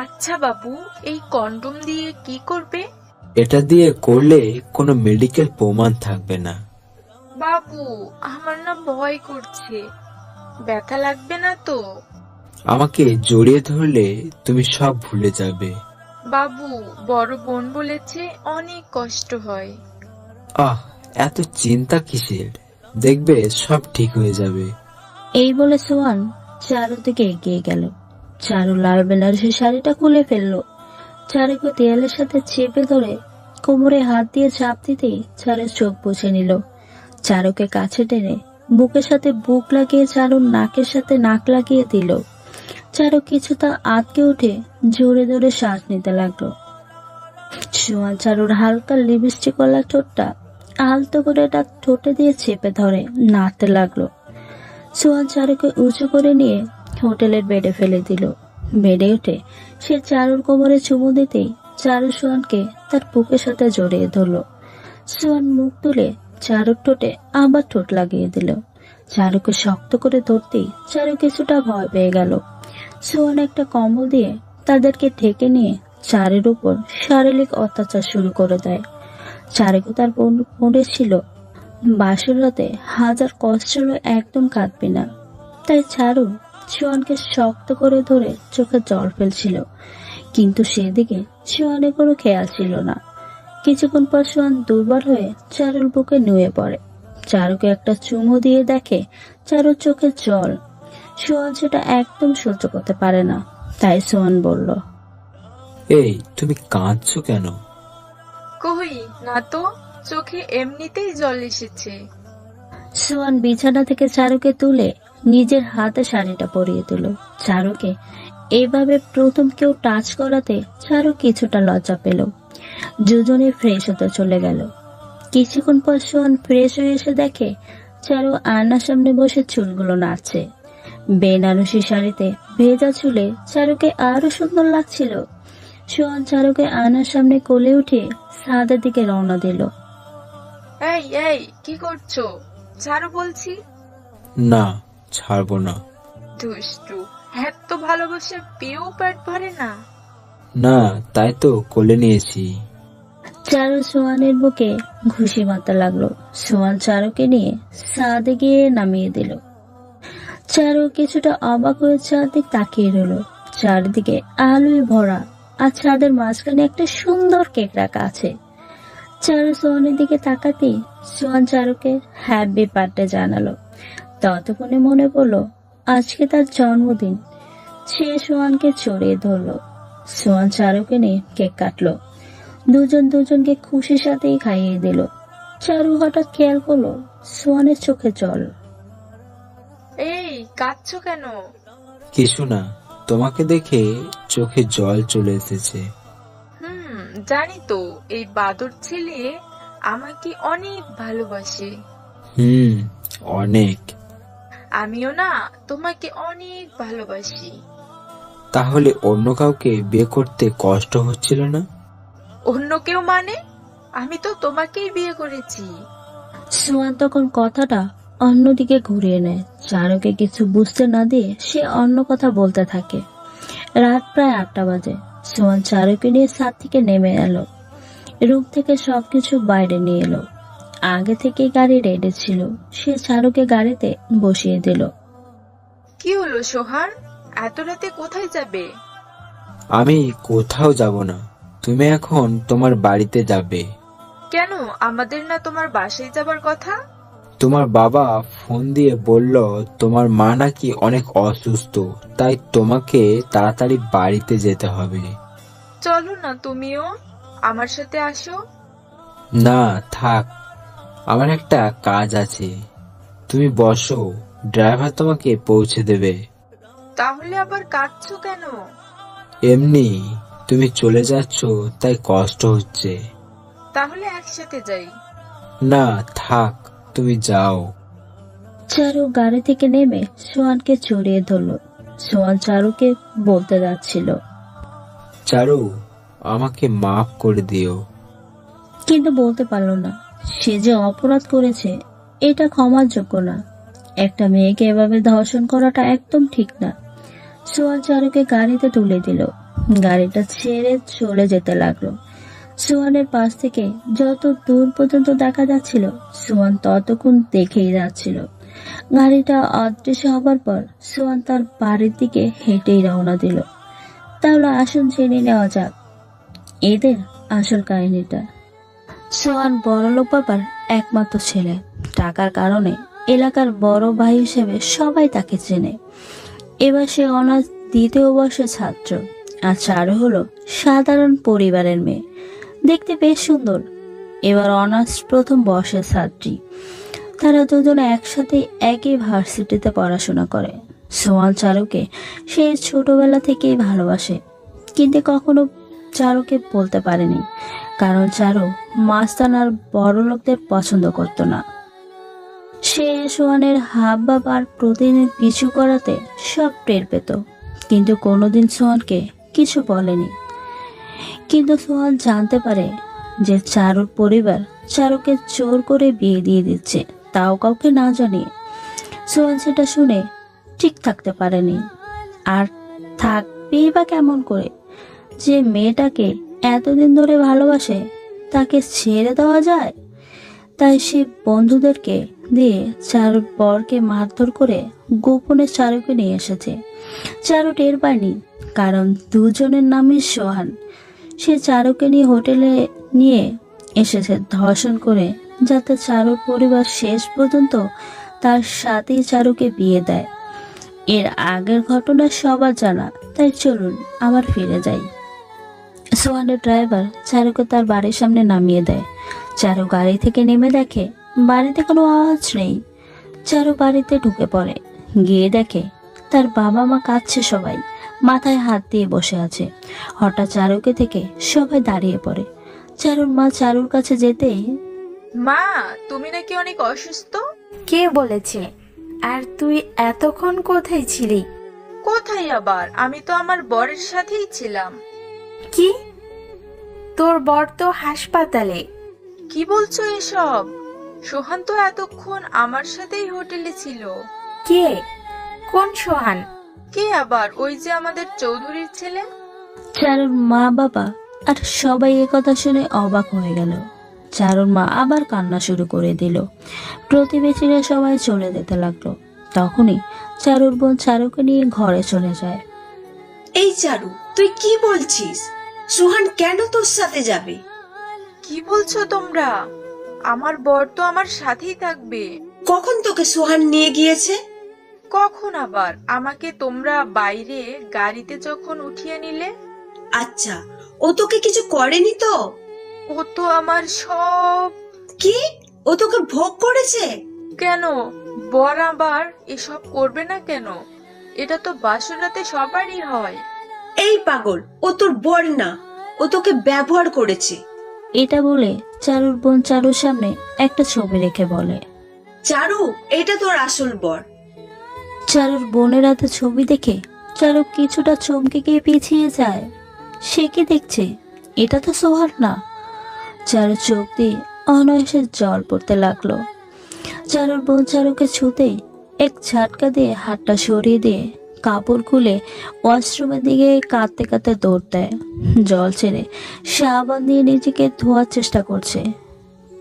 আচ্ছা বাবু, এই কন্ডম দিয়ে কি করবে? এটা দিয়ে করলে কোনো মেডিকেল প্রমাণ থাকবে না। বাবু, আমার না ভয় করছে। ব্যথা লাগবে না তো? আমাকে জড়িয়ে ধরলে তুমি সব ভুলে যাবে। বাবু, বড় বোন বলেছে অনেক কষ্ট হয়। আহ, এত চিন্তা কিসের? দেখবে সব ঠিক হয়ে যাবে। এই বলে সোহান চারুর দিকে এগিয়ে গেল। চারু লাল বেনারসি শাড়িটা খুলে ফেললো। চারুকে দেয়ালের সাথে চেপে ধরে কোমরে হাত দিয়ে চাপ দিতেই চারুর চোখ বুঝে নিল। চারুকে কাছে টেনে বুকের সাথে বুক লাগিয়ে চারুর নাকের সাথে নাক লাগিয়ে দিল। চারু কিছুটা আটকে উঠে জোরে জোরে শ্বাস নিতে লাগলো। সোহান চারুর হালকা লিপস্টিক ওয়ালা ঠোঁটটা আলতো করে তার ঠোঁটে দিয়ে চেপে ধরে নাড়তে লাগলো। সোহান চারুকে উঁচু করে নিয়ে হোটেলের বেডে ফেলে দিল। বেডে উঠে সে চারুর কোমরে চুমু দিতেই চারু সোহানকে তার বুকের সাথে জড়িয়ে ধরলো। সোহান মুখ তুলে চারুর ঠোঁটে আবার ঠোঁট লাগিয়ে দিল। চারুকে শক্ত করে ধরতেই চারু কিছুটা ভয় পেয়ে গেল। সোহান একটা কম্বল দিয়ে তাদেরকে ঢেকে নিয়ে চারের উপর শারীরিক অত্যাচার শুরু করে দেয়। চারুকে তার মনে ছিল বাসর রাতে হাজার কষ্ট হলো একদম কাঁদবি না। তাই চারু সোহানকে শক্ত করে ধরে চোখে জল ফেলছিল, কিন্তু সেদিকে সোহানের কোনো খেয়াল ছিল না। কিছুক্ষণ পর সোহান দুর্বল হয়ে চারুর বুকে নুয়ে পড়ে। চারুকে একটা চুমু দিয়ে দেখে চারুর চোখে জল। সোহান সেটা একদম সহ্য করতে পারে না, তাই সোহান বলল, এই, তুমি কাঁদছো কেন? কই না তো, চোখে এমনিতেই জল এসেছে। সোহান বিছানা থেকে চারুকে তুলে নিজের হাতে শাড়িটা পরিয়ে দিল। চারুকে এইভাবে প্রথম কেউ টাচ করাতে চারু কিছুটা লজ্জা পেল। দুজনে ফ্রেশ হতে চলে গেল। কিছুক্ষণ পর সোহান ফ্রেশ হয়ে এসে দেখে চারু আয়নার সামনে বসে চুলগুলো নাড়ছে। বেনারসি শাড়িতে ভেজা চুলে চারুকে আরো সুন্দর লাগছিল। সোহান চারুকে আয়নার সামনে কোলে উঠে ছাদের দিকে রওনা দিল। এই এই, কি করছো? ছাড়ো বলছি। না, ছাড়বো না। দুষ্টু, এত ভালোবাসা পেয়েও পেট ভরে না। না, তাই তো কোলে নিয়েছি। চারু সোহানের বুকে ঘুষি মারতে লাগলো। সোহান চারুকে নিয়ে ছাদে গিয়ে নামিয়ে দিল। চারু কিছুটা অবাক হয়ে চারদিক তাকিয়ে রইল। চারিদিকে আলোয় ভরা, আর ছাদের মাঝখানে একটা সুন্দর কেক রাখা আছে। চারু সোহানের দিকে তাকাতেই সোহান চারুকে হ্যাপি বার্থডে জানালো। ততক্ষণে মনে পড়লো আজকে তার জন্মদিন। সে সোহানকে জড়িয়ে ধরলো। সোহান চারুকে নিয়ে কেক কাটলো। দুজন দুজনকে খুশির সাথেই খাইয়ে দিল। চারু হঠাৎ খেয়াল করলো সোহানের চোখে জল। এই, কাঁদছো কেন? কিছু না, তোমাকে দেখে চোখে জল চলে এসেছে। জানি তো, এই বাদর ছেলে আমাকে অনেক ভালোবাসে। হুম, অনেক। আমিও না তোমাকে অনেক ভালোবাসি। তাহলে অন্য কাউকে বিয়ে করতে কষ্ট হচ্ছিল না? অন্য কেউ মানে? আমি তো তোমাকেই বিয়ে করেছি। সোহান তখন কথাটা অন্যদিকে ঘুরিয়ে নেয়। চারুকে কিছু বুঝতে না দিয়ে সে অন্য কথা বলতে থাকে। রাত প্রায় 8টা বাজে। সোহান চারুকে নিয়ে ছাদ থেকে নেমে এলো। রুম থেকে সবকিছু বাইরে নিয়ে এলো। আগে থেকে গাড়ি রেডি ছিল। সে চারুকে গাড়িতে বসিয়ে দিল। কি হলো সোহান, এত রাতে কোথায় যাবে? আমি কোথাও যাব না, তুমি এখন তোমার বাড়িতে যাবে। কেন, আমাদের না তোমার বাসায় যাবার কথা? তোমার বাবা ফোন দিয়ে বলল তোমার মা নাকি অনেক অসুস্থ, তাই তোমাকে তাড়াতাড়ি বাড়িতে যেতে হবে। চলো না তুমিও আমার সাথে আসো। না, থাক, আমার একটা কাজ আছে। তুমি বসো, ড্রাইভার তোমাকে পৌঁছে দেবে। তাহলে আবার কাঁদছো কেন? এমনি, তুমি চলে যাচ্ছ তাই কষ্ট হচ্ছে। তাহলে একসাথে যাই। না, থাক, তুমি যাও। চারু গাড়ি থেকে নেমে সোহানকে জড়িয়ে ধরল। সোহান চারুকে বলতে যাচ্ছিল, চারু, আমাকে মাফ করে দিও। কিন্তু বলতে পারল না। সে যে অপরাধ করেছে এটা ক্ষমার যোগ্য না। একটা মেয়েকে এভাবে ধর্ষণ করাটা একদম ঠিক না। সোহান চারুকে গাড়িতে তুলে দিল। গাড়িটা ছেড়ে চলে যেতে লাগলো। সোহানের পাশ থেকে যত দূর পর্যন্ত দেখা যাচ্ছিল, সোহান ততক্ষণ দেখেই যাচ্ছিল। গাড়িটা অদৃশ্য হবার পর সোহান তার বাড়ির দিকে হেঁটেই রওনা দিল। তাহলে আসুন জেনে নেওয়া যাক এদের আসল কাহিনীটা। সোহান বড়লোক বাবার একমাত্র ছেলে। টাকার কারণে এলাকার বড় ভাই হিসেবে সবাই তাকে চেনে। এবার সে অনার্স দ্বিতীয় বর্ষের ছাত্র, আর চারু হলো সাধারণ পরিবারের মেয়ে, দেখতে বেশ সুন্দর। এবার অনার্স প্রথম বর্ষের ছাত্রী। তারা দুজনে একসাথে একই ভার্সিটিতে পড়াশোনা করে। সোহান চারুকে সে ছোটবেলা থেকেই ভালোবাসে, কিন্তু কখনো চারুকে বলতে পারেনি, কারণ চারু মাস্তান আর বড় লোকদের পছন্দ করতো না। সে সোহানের হাব ভাব আর প্রতিদিন পিছু করাতে সব টের পেত, কিন্তু কোনোদিন সোহানকে কিছু বলেনি। কিন্তু সোহান জানতে পারে যে চারুর পরিবার চারুকে জোর করে বিয়ে দিয়ে দিচ্ছে, তাও কাউকে না জানিয়ে। সোহান সেটা শুনে ঠিক থাকতে পারেনি। আর থাকবেই বা কেমন করে? যে মেয়েটাকে এতদিন ধরে ভালোবাসে তাকে ছেড়ে দেওয়া যায়? তাই সে বন্ধুদেরকে দিয়ে চারুর বরকে মারধর করে গোপনে চারুকে নিয়ে এসেছে। চারু টের পায়নি, কারণ দুজনের নামই সোহান। সে চারুকে নিয়ে হোটেলে নিয়ে এসেছে ধর্ষণ করে, যাতে চারুর পরিবার শেষ পর্যন্ত তার সাথেই চারুকে বিয়ে দেয়। এর আগের ঘটনা সবার জানা, তাই চলুন আবার ফিরে যাই। সোহানের ড্রাইভার চারুকে তার বাড়ির সামনে নামিয়ে দেয়। চারু গাড়ি থেকে নেমে দেখে বাড়িতে কোনো আওয়াজ নেই। চারু বাড়িতে ঢুকে পড়ে, গিয়ে দেখে তার বাবা মা কাঁদছে, সবাই মাথায় হাত দিয়ে বসে আছে। হঠাৎ চারুকে থেকে সবাই দাঁড়িয়ে পড়ে। চারুর মা চারুর কাছে যেতেই, মা, তুমি নাকি অনেক অসুস্থ? কে বলেছে? আর তুই এতক্ষণ কোথায় ছিলি? কোথায় আবার, আমি তো আমার বরের সাথেই ছিলাম। কি? তোর বর তো হাসপাতালে। কি বলছো এসব? সোহান তো এতক্ষণ আমার সাথেই হোটেলে ছিল। কে? কোন সোহান? কে আবার? ওই যে আমাদের চৌধুরীর ছেলে। চারুর মা বাবা আর সবাই কথা শুনে অবাক হয়ে গেল। চারুর মা আবার কান্না শুরু করে দিল। প্রতিবেশীরা সবাই চলে যেতে লাগলো। তখনই চারুর বোন চারুকে নিয়ে ঘরে চলে যায়। এই চারু, তুই কি বলছিস? সোহান কেন তোর সাথে যাবে? কি বলছো তোমরা? আমার বর তো আমার সাথেই থাকবে। কখন তোকে সোহান নিয়ে গিয়েছে? কখন আবার? আমাকে তোমরা বাইরে গাড়িতে যখন উঠিয়ে নিলে। আচ্ছা, ও তোকে কিছু করেনি তো? ও তো আমার সব। কি? ও তোকে ভোগ করেছে? কেন? বর আবার এসব করবে না কেন? এটা তো বাসরাতে সবারই হয়। এই পাগল, ও তোর বর না, ও তোকে ব্যবহার করেছে। এটা বলে চারুর বোন চারুর সামনে একটা ছবি রেখে বলে, চারু, এটা তোর আসল বর। চারুর বোনের হাতে ছবি দেখে চারু কিছুটা চমকে গিয়ে পিছিয়ে যায়। সে কি দেখছে? এটা তো সোহান না। চারু চোখ দিয়ে অনায়াসে জল পড়তে লাগলো। চারুর বোন চারুকে ছুতেই এক ঝাটকা দিয়ে হাতটা সরিয়ে দিয়ে কাপড় খুলে ওয়াশরুমের দিকে কাঁদতে কাঁদতে দৌড় দেয়। জল ছেড়ে সাবান দিয়ে নিজেকে ধোয়ার চেষ্টা করছে,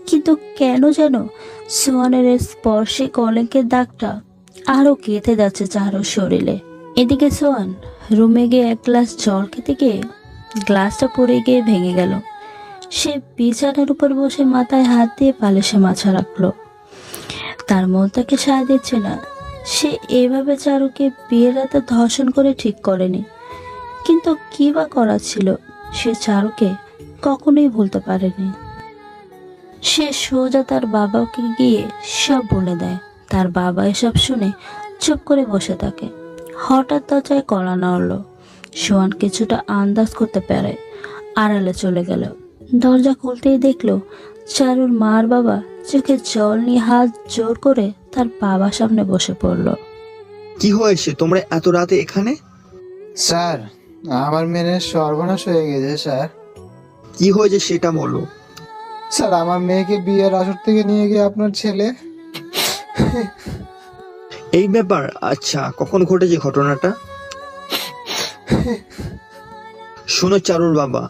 কিন্তু কেন যেন সোহানের স্পর্শে কলঙ্কের দাগটা আরো গেঁথে যাচ্ছে চারুর শরীরে। এদিকে সোহান রুমে গিয়ে এক গ্লাস জল খেতে গিয়ে গ্লাসটা পড়ে গিয়ে ভেঙে গেল। সে বিছানার উপর বসে মাথায় হাত দিয়ে পালিশে মাথা রাখলো। তার মন তাকে সায় দিচ্ছে না। সে এভাবে চারুকে বিয়ের রাতে ধর্ষণ করে ঠিক করেনি, কিন্তু কি বা করার ছিল? সে চারুকে কখনোই ভুলতে পারেনি। সে সোজা তার বাবাকে গিয়ে সব বলে দেয়। তার বাবা এসব শুনে চুপ করে বসে থাকে। হঠাৎ দরজায় কড়া নাড়ল। সোহান কিছুটা আন্দাজ করতে পারে, আড়ালে চলে গেল। দরজা খুলতেই দেখলো চারুর মার বাবা চোখে জল নিয়ে হাত জোর করে তার বাবার সামনে বসে পড়লো। কি হয়েছে তোমরা এত রাতে এখানে? স্যার, আমার মেয়ের সর্বনাশ হয়ে গেছে স্যার। কি হয়েছে সেটা বলো। স্যার, আমার মেয়েকে বিয়ের আসর থেকে নিয়ে গিয়ে আপনার ছেলে। এই ব্যাপার? আচ্ছা, কখন ঘটেছে ঘটনাটা? শোনো চারুর বাবা,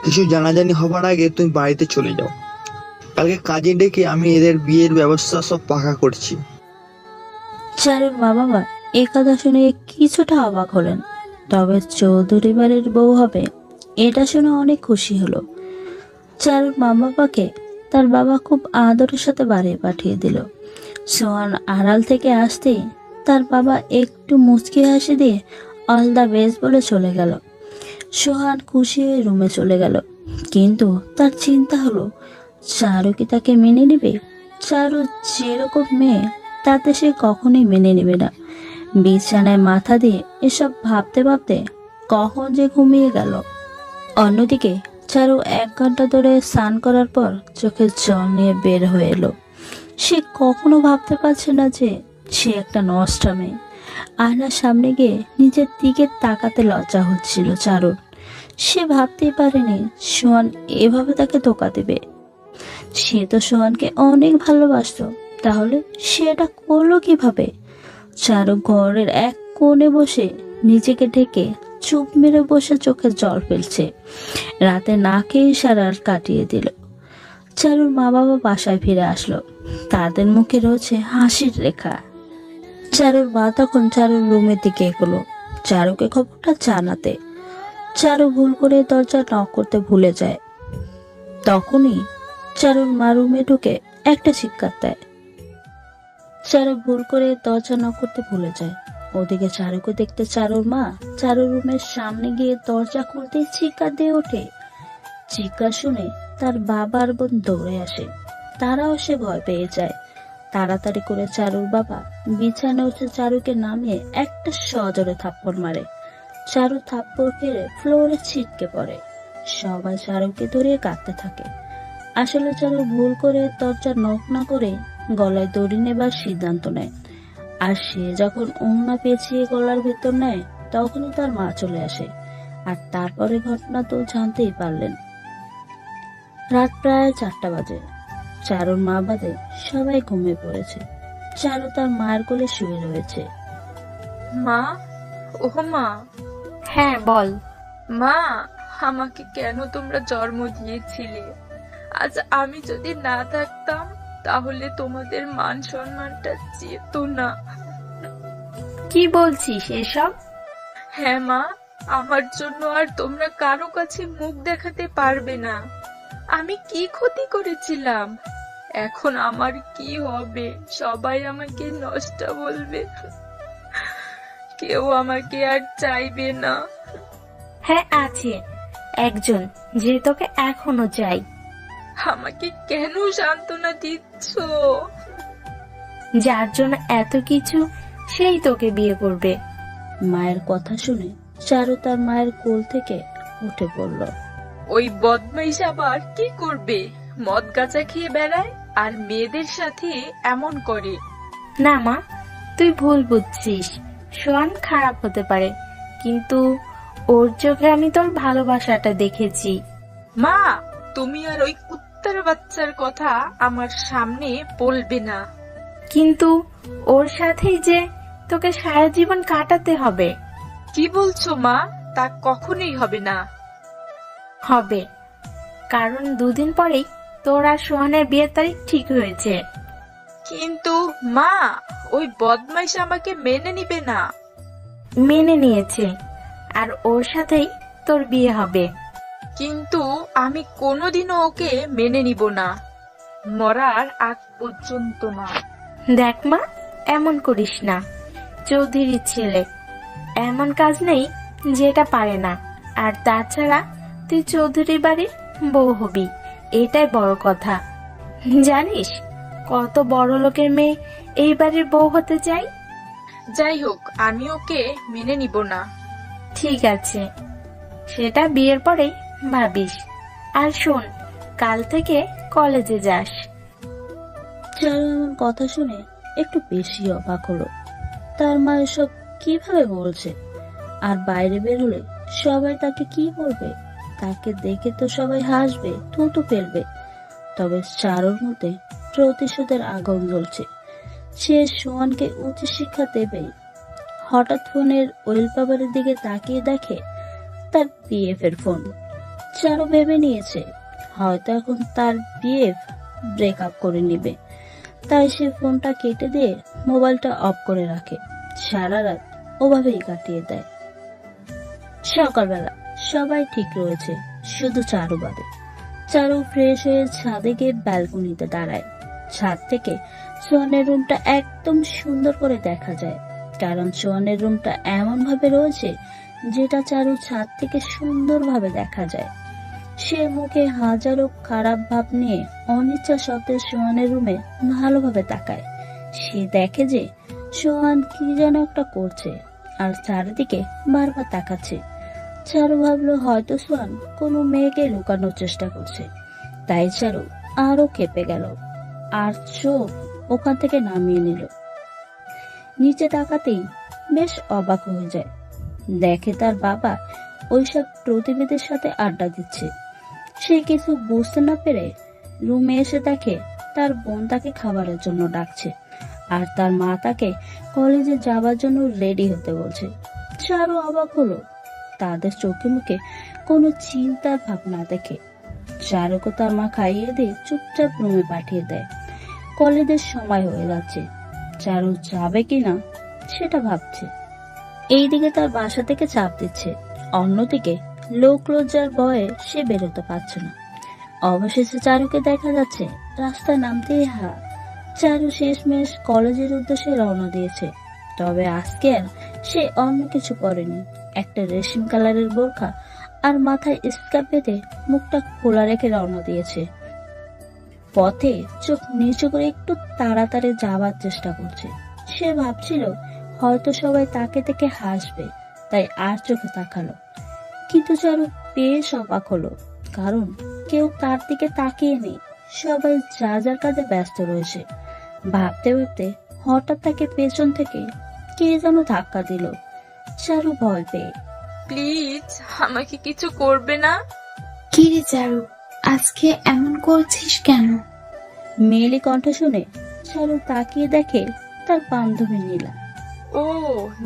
কিছু জানাজানি হবার আগে তুমি বাড়িতে চলে যাও। কালকে কাজে ডেকে আমি এদের বিয়ের ব্যবস্থা সব পাকা করছি। চারুর মা বাবা এ কথা শুনে কিছুটা অবাক হলেন, তবে চৌধুরী বাড়ির বউ হবে এটা শুনে অনেক খুশি হলো। চারুর মা বাবাকে তার বাবা খুব আদরের সাথে বাড়ি পাঠিয়ে দিল। সোহান আড়াল থেকে আসতেই তার বাবা একটু মুচকি হাসি দিয়ে অল দ্য বেস্ট বলে চলে গেল। সোহান খুশি হয়ে রুমে চলে গেল, কিন্তু তার চিন্তা হলো চারু কি তাকে মেনে নেবে? চারু যেরকম মেয়ে তাতে সে কখনোই মেনে নেবে না। বিছানায় মাথা দিয়ে এসব ভাবতে ভাবতে কখন যে ঘুমিয়ে গেল। অন্যদিকে চারু 1 ঘন্টা ধরে স্নান করার পর চোখের জল নিয়ে বের হয়ে এলো। সে কখনো ভাবতে পারছে না যে সে একটা নষ্টা মেয়ে। আয়নার সামনে গিয়ে নিজের দিকে তাকাতে লজ্জা হচ্ছিল চারুর। সে ভাবতেই পারেনি সোহান এভাবে তাকে ধোকা দেবে। সে তো সোহানকে অনেক ভালোবাসতো, তাহলে সে এটা করলো কিভাবে? চারু ঘরের এক কোণে বসে নিজেকে ঢেকে চুপ মেরে বসে চোখে জল ফেলছে। রাতে না খেয়ে সারা রাত কাটিয়ে দিল। চারুর মা বাবা বাসায় ফিরে আসলো, তাদের মুখে রয়েছে হাসির রেখা। চারুর মা তখন চারুর রুমের দিকে এগোলো চারুকে খবরটা জানাতে। চারু ভুল করে দরজা নক করতে ভুলে যায়। তখনই চারুর মা রুমে ঢুকে একটা চিৎকার দেয়। চারু ভুল করে দরজা নক করতে ভুলে যায়। ওদিকে চারুকে দেখতে চারুর মা চারুর রুমের সামনে গিয়ে দরজা খুলতে চিৎকার দিয়ে ওঠে। চিৎকার শুনে তার বাবা আর বোন দৌড়ে আসে, তারাও সে ভয় পেয়ে যায়। তাড়াতাড়ি করে চারুর বাবা বিছানায় উঠে চারুকে নামিয়ে একটা সজোরে থাপ্পড় মারে। চারু থাপ্পড় খেয়ে ফ্লোরে ছিটকে পড়ে। সবাই চারুকে ধরে কাঁদতে থাকে। আসলে চারু ভুল করে দরজা নক না করে গলায় দড়ি নেবার সিদ্ধান্ত নেয়। আর সে যখন ওড়না পেঁচিয়ে গলার ভেতর নেয় তখনই তার মা চলে আসে। আর তারপরে ঘটনা তো জানতেই পারলেন। রাত প্রায় 4টা বাজে। চারুর মা বাদে সবাই ঘুমিয়ে পড়েছে। চারু তার মায়ের কোলে শুয়ে রয়েছে। মা, ও মা, হ্যাঁ বল। মা, আমাকে কেন তোমরা জন্ম দিয়েছিলে? আজ আমি যদি না থাকতাম তাহলে তোমাদের মান সম্মানটা যেত না। কি বলছিস এসব? হ্যাঁ মা, আমার জন্য আর তোমরা কারো কাছে মুখ দেখাতে পারবে না। আমি কি ক্ষতি করেছিলাম? এখন আমার কি হবে? সবাই আমাকে নষ্ট বলবে, কেউ আমাকে আর চাইবে না। হ্যাঁ আছে একজন, যে তোকে এখনো চাই। আমাকে কেন সান্ত্বনা দিচ্ছ? যার জন্য এত কিছু, সেই তোকে বিয়ে করবে। মায়ের কথা শুনে চারু তার মায়ের কোল থেকে উঠে পড়ল। ওই বদমাইশ আবার কি করবে? মদ গাঁজা খেয়ে বেড়ায় আর মেয়েদের সাথে এমন করে। না মা, তুই ভুল বুঝছিস। সোহান খারাপ হতে পারে, কিন্তু ওর চোখে আমি তোর ভালোবাসাটা দেখেছি। মা, তুমি আর ওই কুত্তার বাচ্চার কথা আমার সামনে বলবে না। কিন্তু ওর সাথেই যে তোকে সারা জীবন কাটাতে হবে। কি বলছো মা? তা কখনোই হবে না। হবে, কারণ 2 দিন পরেই তোর আর সোহানের বিয়ের তারিখ ঠিক হয়েছে। কিন্তু মা, ওই বদমাইশ আমাকে মেনে নিবে না। মেনে নিয়েছে, আর ওর সাথেই তোর বিয়ে হবে। কিন্তু আমি কোনোদিনও ওকে মেনে নিব না, মরার আগ পর্যন্ত না। দেখ মা, এমন করিস না। চৌধুরীর ছেলে, এমন কাজ নেই যেটা পারে না। আর তাছাড়া তুই চৌধুরী বাড়ির বউ হবি, এটাই বড় কথা। জানিস কত বড় লোকের মেয়ে এই বাড়ির বউ হতে চাই। যাই হোক, আমি ওকে মেনে নিব না। ঠিক আছে, সেটা বিয়ের পরেই ভাবিস। আর শোন, কাল থেকে কলেজে যাস। চারু এমন কথা শুনে একটু বেশি অবাক হলো। তার মা এসব কিভাবে বলছে? আর বাইরে বেরোলে সবাই তাকে কি বলবে? তাকে দেখে তো সবাই হাসবে, থুতু ফেলবে। তবে চারুর মধ্যে প্রতিশোধের আগুন জ্বলছে। সে সোহানকে উচ্চ শিক্ষা দেবে। হঠাৎ ফোনের ওয়েলপেপারের দিকে তাকিয়ে দেখে তার বিএফ এর ফোন। চারু ভেবে নিয়েছে হয়তো এখন তার বিএফ ব্রেকআপ করে নিবে, তাই সে ফোনটা কেটে দিয়ে মোবাইলটা অফ করে রাখে। সারা রাত ওভাবেই কাটিয়ে দেয়। সকালবেলা সবাই ঠিক রয়েছে, শুধু চারু বাদে। চারু ফ্রেশ হয়ে ছাদে গিয়ে ব্যালকনিতে দাঁড়ায়। ছাদ থেকে সোহানের রুমটা একদম সুন্দর করে দেখা যায়, কারণ সোহানের রুমটা এমন ভাবে রয়েছে যেটা চারু ছাদ থেকে সুন্দরভাবে দেখা যায়। সে মুখে হাজারো খারাপ ভাব নিয়ে অনিচ্ছা সত্ত্বেও সোহানের রুমে ভালোভাবে তাকায়। সে দেখে যে সোহান কি যেন একটা করছে আর চারিদিকে বারবার তাকাচ্ছে। চারু ভাবলো হয়তো সোহান কোনো মেয়েকে লুকানোর চেষ্টা করছে, তাই চারু আরো কেঁপে গেল আর চোখ ওখান থেকে নামিয়ে নিল। নিচে তাকাতেই বেশ অবাক হয়ে যায়, দেখে তার বাবা ওইসব প্রতিবেদীর সাথে আড্ডা দিচ্ছে। সে কিছু বুঝতে না পেরে রুমে এসে দেখে তার বোন তাকে খাবারের জন্য ডাকছে আর তার মা তাকে কলেজে যাবার জন্য রেডি হতে বলছে। চারু অবাক হলো তাদের চোখে মুখে কোনো চিন্তার ভাব না দেখে। চারুকে তার মা খাইয়ে দিয়ে চুপচাপ রুমে পাঠিয়ে দেয়। কলেজের সময় হয়ে যাচ্ছে, চারু যাবে কিনা সেটা ভাবছে। এইদিকে তার বাসা থেকে চাপ দিচ্ছে, অন্যদিকে লোক লজ্জার ভয়ে সে বেরোতে পারছে না। অবশেষে চারুকে দেখা যাচ্ছে রাস্তায় নামতেই চারু শেষমেশ কলেজের উদ্দেশ্যে রওনা দিয়েছে। তবে আজকে আর সে অন্য কিছু পরেনি, একটা রেশম কালারের বোরখা আর মাথায় স্কার্ফ বেঁধে মুখটা খোলা রেখে রওনা দিয়েছে। পথে চোখ নিচু করে একটু তাড়াতাড়ি যাবার চেষ্টা করছে। সে ভাবছিল হয়তো সবাই তাকে দেখে হাসবে, তাই আর চোখে তাকালো। কিন্তু চারু বেশ অবাক হলো, কারণ কেউ তার দিকে তাকিয়ে নেই, সবাই যা যার কাজে ব্যস্ত রয়েছে। ভাবতে ভাবতে হঠাৎ তাকে পেছন থেকে কে যেন ধাক্কা দিল। চারু ভয় পেয়ে, প্লিজ আমাকে কিছু করবে না। কি রে চারু, আজকে এমন করছিস কেন? মেয়েলি কণ্ঠ শুনে চারু তাকিয়ে দেখে তার বান্ধবী নীলা। ও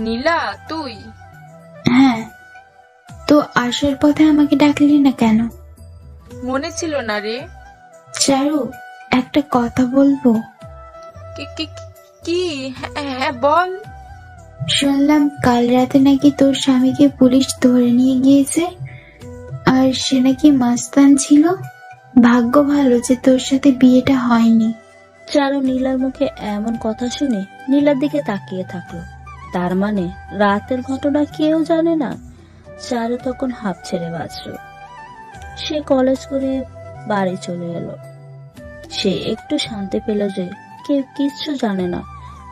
নীলা, তুই? হ্যাঁ, তো আসার পথে আমাকে ডাকলি না কেন? মনে ছিল না রে। চারু, একটা কথা বলবো? কি? হ্যাঁ বল। শুনলাম কাল রাতে নাকি তোর স্বামীকে পুলিশ ধরে নিয়ে গিয়েছে, আর সে নাকি মাস্তান ছিল। ভাগ্য ভালো যে তোর সাথে বিয়েটা হয়নি। চারু নীলার মুখে এমন কথা শুনে নীলার দিকে তাকিয়ে থাকলো। তার মানে রাতের ঘটনা কেউ জানে না। চারু তখন হাঁপ ছেড়ে বাঁচল। সে কলেজ করে বাড়ি চলে এলো। সে একটু শান্তি পেল যে কেউ কিচ্ছু জানে না,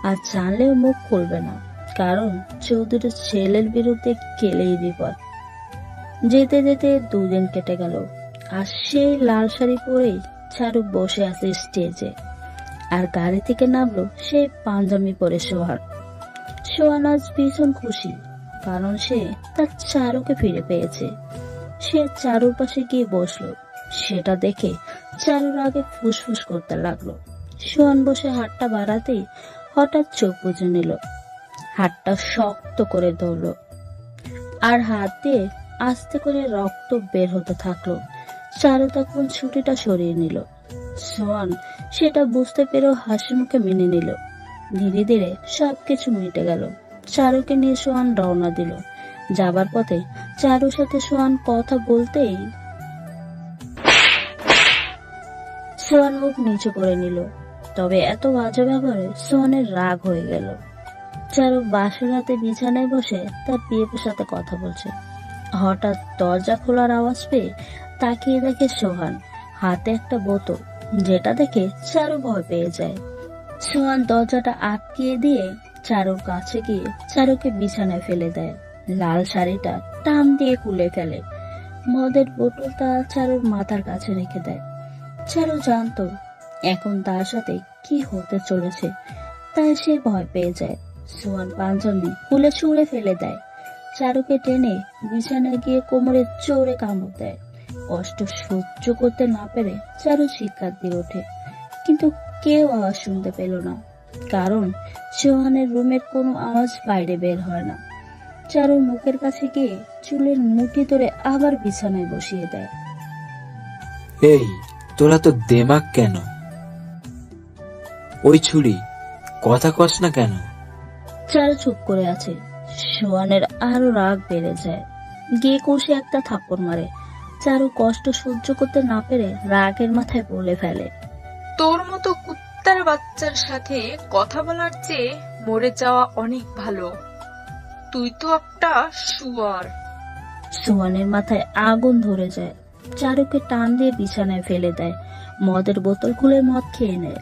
আর জানলেও মুখ খুলবে না, কারণ চৌধুরীর ছেলের বিরুদ্ধে গেলেই বিপদ। যেতে যেতে 2 দিন কেটে গেল, আর সেই লাল শাড়ি পরেই চারু বসে আছে স্টেজে। আর গাড়ি থেকে নামলো সে পাঞ্জাবি পরে সোহান। সোহান আজ ভীষণ খুশি, কারণ সে তার চারুকে ফিরে পেয়েছে। সে চারুর পাশে গিয়ে বসলো। সেটা দেখে চারুর আগে ফুসফুস করতে লাগলো। সোহান বসে হাতটা বাড়াতেই হঠাৎ চোখ বুজে নিল। হাতটা শক্ত করে ধরলো আর হাত দিয়ে আস্তে করে রক্ত বের হতে থাকলো। চারু তখন ছুটিটা সরিয়ে নিল। সোহান সেটা বুঝতে পেরেও হাসি মুখে মেনে নিল। ধীরে ধীরে সবকিছু মিটে গেল। চারুকে নিয়ে সোহান রওনা দিল। যাবার পথে চারুর সাথে সোহান কথা বলতেই সোহান মুখ নিচু করে নিল। তবে এত বাজে ব্যবহারে সোহানের রাগ হয়ে গেল। চারু বাসর রাতে বিছানায় বসে তার বিয়ের সাথে কথা বলছে। হঠাৎ দরজা খোলার আওয়াজ পেয়ে তাকিয়ে দেখে সোহান হাতে একটা বোতল, যেটা দেখে চারু ভয় পেয়ে যায়। সোহান দরজাটা আটকিয়ে দিয়ে চারুর কাছে গিয়ে চারুকে বিছানায় ফেলে দেয়। লাল শাড়িটা টান দিয়ে খুলে ফেলে। মদের বোতলটা চারুর মাথার কাছে রেখে দেয়। চারু জানতো এখন তার সাথে কি হতে চলেছে, তাই সে ভয় পেয়ে যায়। সোহান পাঞ্জাবি খুলে ছুঁড়ে ফেলে দেয়। চারুকে টেনে বিছানায় গিয়ে কোমরে জোরে কামড় দেয়। কষ্ট সহ্য করতে না পেরে চারু চিৎকার দিয়ে ওঠে, কিন্তু কেউ আওয়াজ শুনতে পেল না, কারণ সোহানের রুমের কোনো আওয়াজ বাইরে বের হয় না। চারুর মুখের কাছে গিয়ে চুলের মুঠি ধরে আবার বিছানায় বসিয়ে দেয়। এই, তোরা তো দেমাগ কেন? ওই ছুরি, কথা কস না কেন? চারু চুপ করে আছে। সোহানের আরো রাগ বেড়ে যায়, গিয়ে কষে একটা থাপ্পড় মারে। চারু কষ্ট সহ্য করতে না পেরে রাগের মাথায় বলে ফেলে, তোর মতো কুত্তার বাচ্চার সাথে কথা বলার চেয়ে মরে যাওয়া অনেক ভালো। তুই তো একটা শুয়ার। সোহানের মাথায় আগুন ধরে যায়। চারুকে টান দিয়ে বিছানায় ফেলে দেয়, মদের বোতল খুলে মদ খেয়ে নেয়।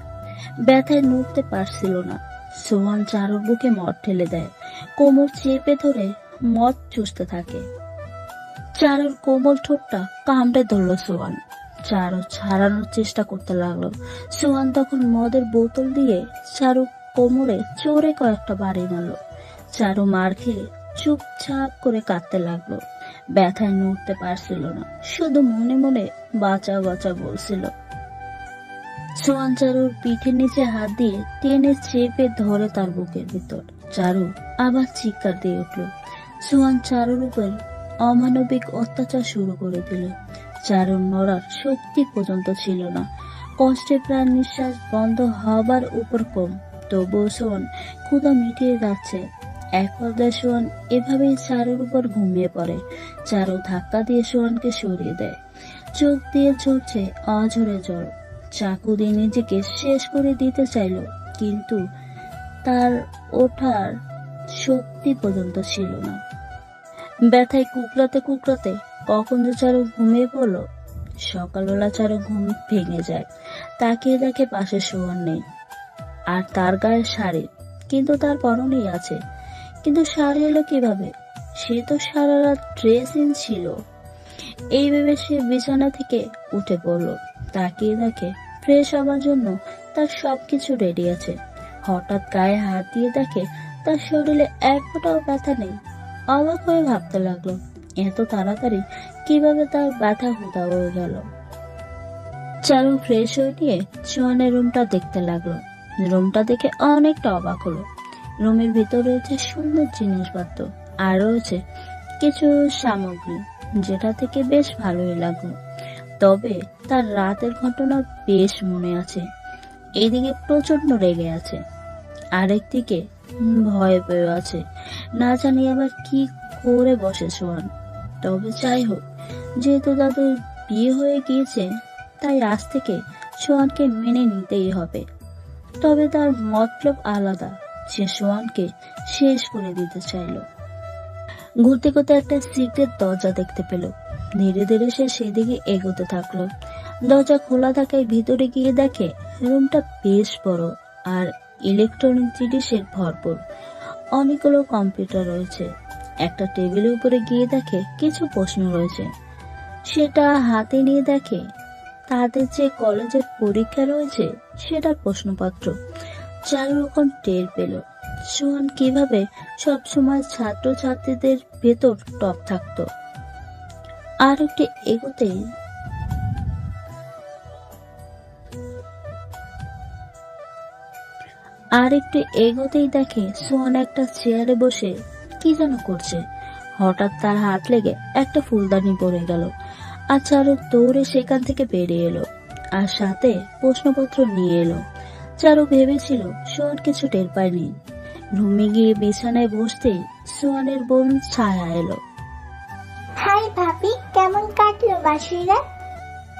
ব্যথায় নড়তে পারছিল না। সোহান চারুর বুকে মদ ঠেলে দেয়, কোমর চেপে ধরে মদ চুষতে থাকে। চারুর কোমল ঠোঁটটা কামড়ে ধরল সোহান। চারু ছাড়ানোর চেষ্টা করতে লাগলো। সোহান তখন মদের বোতল দিয়ে চারু কোমরে চোরে কয়েকটা বাড়ি মারল। চারু মার খেয়ে চুপচাপ করে কাঁদতে লাগলো। ব্যথায় নড়তে পারছিল না, শুধু মনে মনে বাঁচা বাঁচা বলছিল। সোহান চারুর পিঠের নিচে হাত দিয়ে টেনে চেপে ধরে তার বুকের ভিতর। চারু আবার চিৎকার দিয়ে উঠল। সোহান চারুর উপর অমানবিক অত্যাচার শুরু করে দিল। চারুর নড়ার শক্তি পর্যন্ত ছিল না, কষ্টে প্রাণ নিঃশ্বাস বন্ধ হবার উপর কম। তবুও সোহান ক্ষুধা মিটিয়ে যাচ্ছে। এক পর্যায়ে সোহান এভাবেই চারুর উপর ঘুমিয়ে পড়ে। চারু ধাক্কা দিয়ে সোহানকে সরিয়ে দেয়। চোখ দিয়ে ঝরছে অঝরে জল। চাকু দিয়ে নিজেকে শেষ করে দিতে চাইল, কিন্তু তার ওঠার শক্তি পর্যন্ত ছিল না। ব্যথায় কুকড়াতে কুকড়াতে কখন যে চারু ঘুমিয়ে পড়ল। সকালবেলা চারু ঘুম ভেঙে যায়, তাকিয়ে দেখে পাশে সোহান নেই, আর তার গায়ে শাড়ি, কিন্তু তার পরনেই আছে। কিন্তু শাড়ি এলো কিভাবে? সে তো সারা রাত ড্রেসিং ছিল। এই ভেবে সে বিছানা থেকে উঠে পড়ল, তাকিয়ে দেখে ফ্রেশ হবার জন্য তার সবকিছু রেডি আছে। হঠাৎ গায়ে হাত দিয়ে দেখে তার শরীরে এক ফোঁটাও ব্যথা নেই। অবাক হয়ে ভাবতে লাগলো, এত তাড়াতাড়ি কিভাবে তার ব্যথা হুদা হয়ে গেল। চারু ফ্রেশ হয়ে নিয়ে সোহানের রুমটা দেখতে লাগলো। রুমটা দেখে অনেকটা অবাক হলো। রুমের ভিতর রয়েছে সুন্দর জিনিসপত্র, আর রয়েছে কিছু সামগ্রী, যেটা থেকে বেশ ভালোই লাগলো। তবে তার রাতের ঘটনা বেশ মনে আছে। এইদিকে প্রচন্ড রেগে আছে, আরেকদিকে ভয় পেয়ে আছে। না জানি আবার কি করে বসে সোহান। তবে যাই হোক, যেহেতু তাদের বিয়ে হয়ে গিয়েছে, তাই আজ থেকে সোহানকে মেনে নিতেই হবে। তবে তার মতলব আলাদা, সে সোহানকে শেষ করে দিতে চাইল। ঘুরতে ঘুরতে একটা সিক্রেট দরজা দেখতে পেল। ধীরে ধীরে সে সেদিকে এগোতে থাকলো। দরজা খোলা থাকায় ভিতরে গিয়ে দেখে রুমটা বেশ বড় আর ইলেকট্রনিক জিনিসের ভরপুর। অনেকগুলো কম্পিউটার রয়েছে। একটা টেবিলের উপরে গিয়ে দেখে কিছু প্রশ্ন রয়েছে। সেটা হাতে নিয়ে দেখে তাদের যে কলেজের পরীক্ষা রয়েছে সেটার প্রশ্নপত্র। চারু এখন টের পেল সোহান কিভাবে সবসময় ছাত্রছাত্রীদের ভেতর টপ থাকতো। আর একটু এগোতেই দেখে সোহান একটা চেয়ারে বসে কি যেন করছে। হঠাৎ তার হাত লেগে একটা ফুলদানি পড়ে গেল, আর চারু দৌড়ে সেখান থেকে বেরিয়ে এলো, আর সাথে প্রশ্নপত্র নিয়ে এলো। চারু ভেবেছিল সোহান কিছু টের পায়নি। রুমে গিয়ে বিছানায় বসতেই সোহানের বোন ছায়া এলো। হাই ভাবি, কেমন কাটলো বাসি রাত?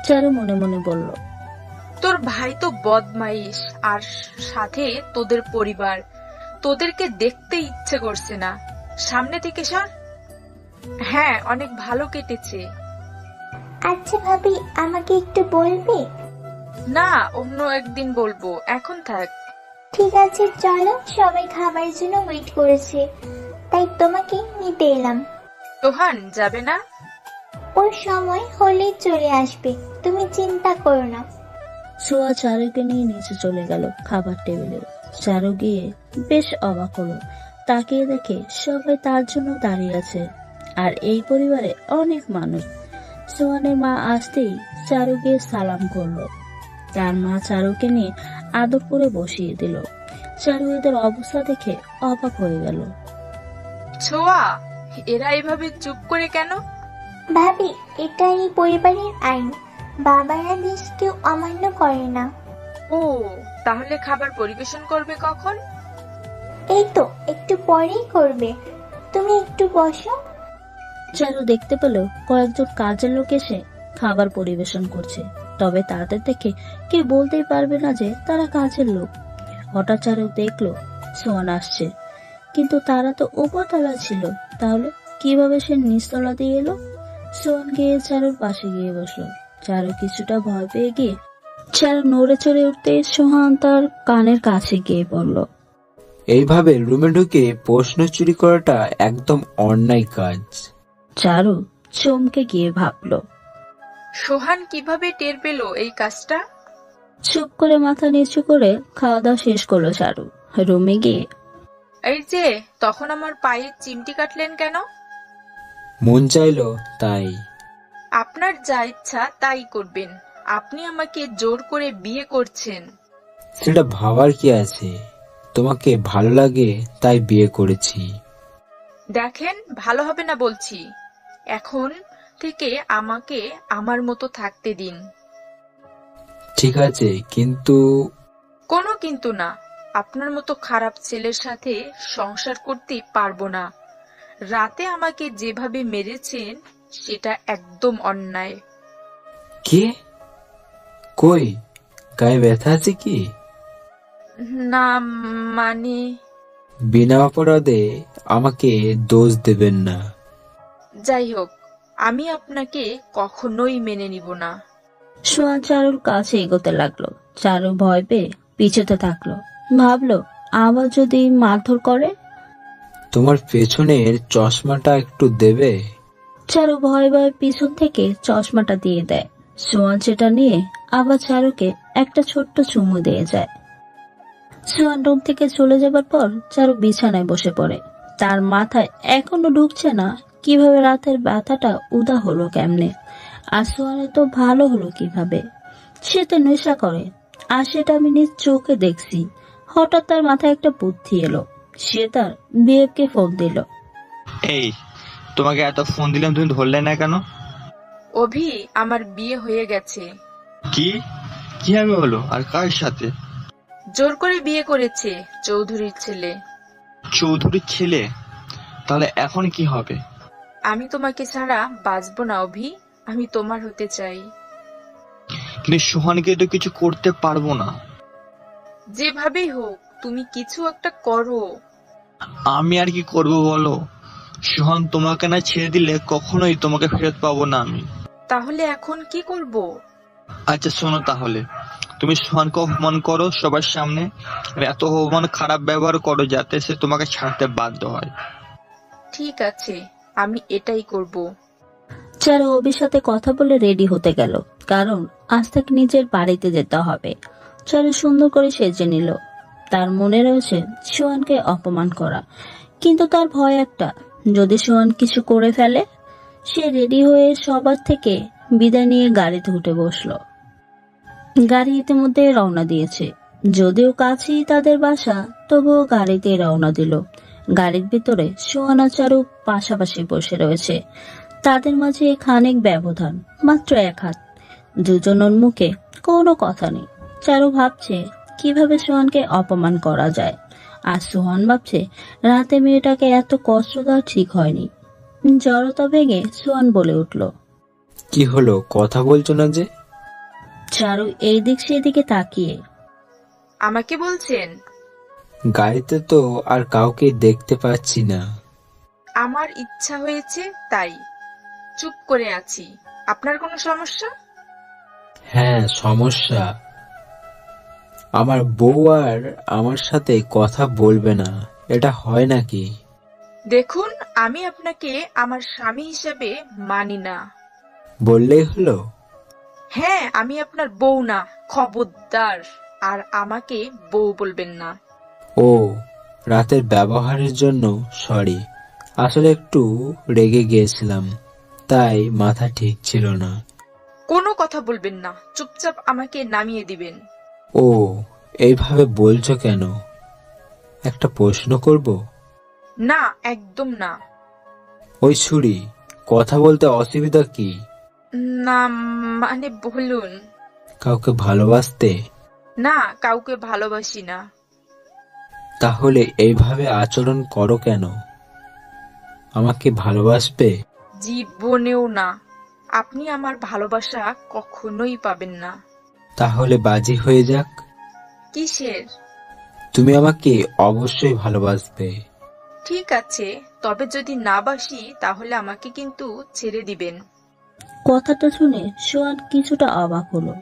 চারু মনে মনে বলল, তোর ভাই তো বদমাইশ, আর সাথে তোদের পরিবার। তোদেরকে দেখতে ইচ্ছে করছে না, সামনে থেকে সর। হ্যাঁ, অনেক ভালো কেটেছে। আচ্ছা ভাবি, আমাকে একটু বলবে? না, অন্য একদিন বলবো, এখন থাক। ঠিক আছে, চলো, সবাই খাবারের জন্য ওয়েট করেছে, তাই তোমাকে নিতে এলাম। সোহান যাবে না? ওর সময় হলেই চলে আসবে, তুমি চিন্তা করো না। সোয়া চারুকে নিয়ে নিচে চলে গেল খাবার টেবিলে। চারু গিয়ে বেশ অবাক হলো, তাকিয়ে দেখে সবাই তার জন্য দাঁড়িয়ে আছে, আর এই পরিবারে অনেক মানুষ। সোহানের মা আসতেই চারু গিয়ে সালাম করলো। তার মা চারুকে নিয়ে আদর করে বসিয়ে দিল। চারু এদের অবস্থা দেখে অবাক হয়ে গেল। ছোয়া, এরা এভাবে চুপ করে কেন? ভাবি, এটা এই পরিবারের আইন। বাবার আদেশ কেউ অমান্য করে না। ও, তাহলে খাবার পরিবেশন করবে কখন? এই তো একটু পরেই করবে, তুমি একটু বসো। চারু দেখতে পেল কয়েকজন কাজের লোক এসে খাবার পরিবেশন করছে, তবে তাদের দেখে কেউ বলতেই পারবে না যে তারা কাজের লোক। হঠাৎ চারু দেখলো সোহান আসছে, কিন্তু তারা তো উপরতলা ছিল, তাহলে কিভাবে সে নিচতলা দিয়ে এলো? সোহান গিয়ে চারুর পাশে গিয়ে বসলো। চারু কিছুটা ভয় পেয়ে গিয়ে চারু নড়ে চড়ে উঠতে সোহান তার কানের কাছে গিয়ে পড়ল। এইভাবে রুমে ঢুকে প্রশ্ন চুরি করাটা একদম অন্যায় কাজ। চারু চমকে গিয়ে ভাবলো। সোহান কিভাবে টের পেল এই কাজটা? চুপ করে মাথা নিচু করে খাওয়া দাওয়া শেষ করলো চারু। রুমে গিয়ে, এই যে, তখন আমার পায়ে চিমটি কাটলেন কেন? মন চাইলো তাই। আপনার যা ইচ্ছা তাই করবেন। আপনি আমাকে জোর করে বিয়ে করছেন। সেটা ভাবার কি আছে? তোমাকে ভালো লাগে তাই বিয়ে করেছি। দেখেন, ভালো হবে না বলছি। এখন থেকে আমাকে আমার মতো থাকতে দিন। ঠিক আছে, কিন্তু কোনো কিন্তু না। আপনার মতো খারাপ ছেলের সাথে সংসার করতে পারবো না। রাতে আমাকে যেভাবে মেরেছেন সেটা একদম অন্যায়। কে? কই, গায়ে ব্যথা আছে কি? না, মানে বিনা অপরাধে আমাকে দোষ দেবেন না। যাই হোক, আমি আপনাকে কখনোই মেনে নিব না। সোহান চারুর কাছে এগোতে লাগলো। চারু ভয় পেয়ে পিছুতে থাকলো। ভাবলো, আবার যদি মারধর করে। তোমার পেছনের চশমাটা একটু দেবে? চারু ভয়ে ভয়ে পিছন থেকে চশমাটা দিয়ে দেয়। সোহান সেটা নিয়ে আবার চারুকে একটা ছোট্ট চুমু দিয়ে যায়। সোহান রুম থেকে চলে যাবার পর চারু বিছানায় বসে পড়ে। তার মাথায় এখনো ঢুকছে না কিভাবে রাতের ব্যথাটা উদা হলো কেমনে, আর সোহানের তো ভালো হলো কিভাবে। সে তো নেশা করে, আর সেটা আমি নিজ চোখে দেখছি। হঠাৎ তার মাথায় একটা বুদ্ধি এলো। সে তার বিয়েকে ফোন দিল। এই, তোমাকে এত ফোন দিলাম, তুমি ধরলে না কেন? অভি, আমার বিয়ে হয়ে গেছে। কি? কিভাবে হলো আর কার সাথে? জোর করে বিয়ে করেছে চৌধুরীর ছেলে। চৌধুরীর ছেলে? তাহলে এখন কি হবে? আমি তোমাকে ছাড়া বাঁচবো না অভি। আমি তোমার হতে চাই। কিন্তু সোহানকে তো কিছু করতে পারবো না। যেভাবেই হোক, তুমি কিছু একটা করো। আমি আর কি করব বলো? সোহান তোমাকে না ছেড়ে দিলে কখনোই তোমাকে ফেরত পাবো না আমি। তাহলে এখন কি করব? আচ্ছা শোনো, তাহলে তুমি সোহানকে অপমান করো সবার সামনে, আর এত অপমান খারাপ ব্যবহার করো যাতে সে তোমাকে ছাড়তে বাধ্য হয়। ঠিক আছে, আমি এটাই করব। চারু অভির সাথে কথা বলে রেডি হতে গেল, কারণ আজ তাকে নিজের বাড়িতে যেতে হবে। চারু সুন্দর করে সেজে নিল। তার মনে রয়েছে সোহানকে অপমান করা, কিন্তু তার ভয় একটা, যদি সোহান কিছু করে ফেলে। সে রেডি হয়ে সবার থেকে বিদায় নিয়ে গাড়িতে উঠে বসলো। গাড়ি ইতিমধ্যে রওনা দিয়েছে। যদিও কাছেই তাদের বাসা, তবুও গাড়িতে রওনা দিল। গাড়ির ভিতরে সোহান আর চারু পাশাপাশি বসে রয়েছে। তাদের মাঝে খানিক ব্যবধান, মাত্র 1 হাত। দুজনের মুখে কোনো কথা নেই। চারু ভাবছে কিভাবে সোহানকে অপমান করা যায়, আর সোহান ভাবছে রাতে মেয়েটাকে এত কষ্ট দেওয়া ঠিক হয়নি। জড়তা ভেঙে সোহান বলে উঠল। কি হলো, কথা বলছো না যে? চারু এই দিক সেদিকে তাকিয়ে, আমাকে বলছেন? গাড়িতে তো আর কাউকে দেখতে পাচ্ছি না। আমার ইচ্ছা হয়েছে তাই চুপ করে আছি। আপনার কোনো সমস্যা? হ্যাঁ, সমস্যা। আমার বউ আর আমার সাথে কথা বলবে না, এটা হয় নাকি? দেখুন, আমি আপনাকে আমার স্বামী হিসেবে মানি না। বললেই হলো। হ্যাঁ, আমি আপনার বউ না, খবরদার। আর আমাকে বউ বলবেন না। ও, রাতের ব্যবহারের জন্য সরি। আসলে একটু রেগে গিয়েছিলাম, তাই মাথা ঠিক ছিল না। কোনো কথা বলবেন না, চুপচাপ আমাকে নামিয়ে দিবেন। ও, এইভাবে বলছো কেন? একটা প্রশ্ন করব? না, একদম না। ওই ছুরি, কথা বলতে অসুবিধা কি? না, মানে বলুন। কাউকে ভালোবাসতে? না, কাউকে ভালোবাসি না। তাহলে এইভাবে আচরণ করো কেন? আমাকে ভালোবাসবে? জীবনেও না। আপনি আমার ভালোবাসা কখনোই পাবেন না। তাহলে বাজি হয়ে যাক। কিসের? তুমি আমাকে অবশ্যই ভালোবাসবে। ঠিক আছে, তবে যদি না বাসি তাহলে আমাকে কিন্তু ছেড়ে দিবেন। কথাটা শুনে সোহান কিছুটা অবাক হলো।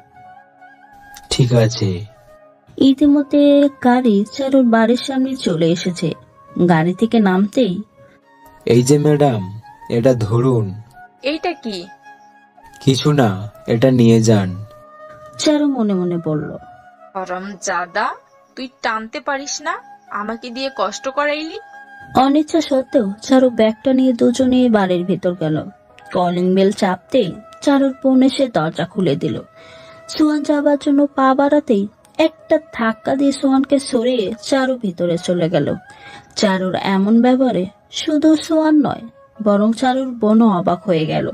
ঠিক আছে। ইতিমধ্যে গাড়ি চারুর বাড়ির সামনে চলে এসেছে। গাড়ি থেকে নামতেই, এই যে ম্যাডাম, এটা ধরুন। এইটা কি? কিছু না, এটা নিয়ে যান। চারু মনে মনে বলল, হারামজাদা, তুই টানতে পারিস না, আমাকে দিয়ে কষ্ট করাইলি। অনিচ্ছা সত্ত্বেও চারু ব্যাগটা নিয়ে দুজনে বাড়ির ভেতর গেল। কলিং বেল চাপতেই চারুর বোন এসে দরজা খুলে দিল। সোহান যাবার জন্য পা বাড়াতেই একটা ধাক্কা দিয়ে সোহানকে সরিয়ে চারু ভিতরে চলে গেল। চারুর এমন ব্যবহারে শুধু সোহান নয়, বরং চারুর বোনও অবাক হয়ে গেল।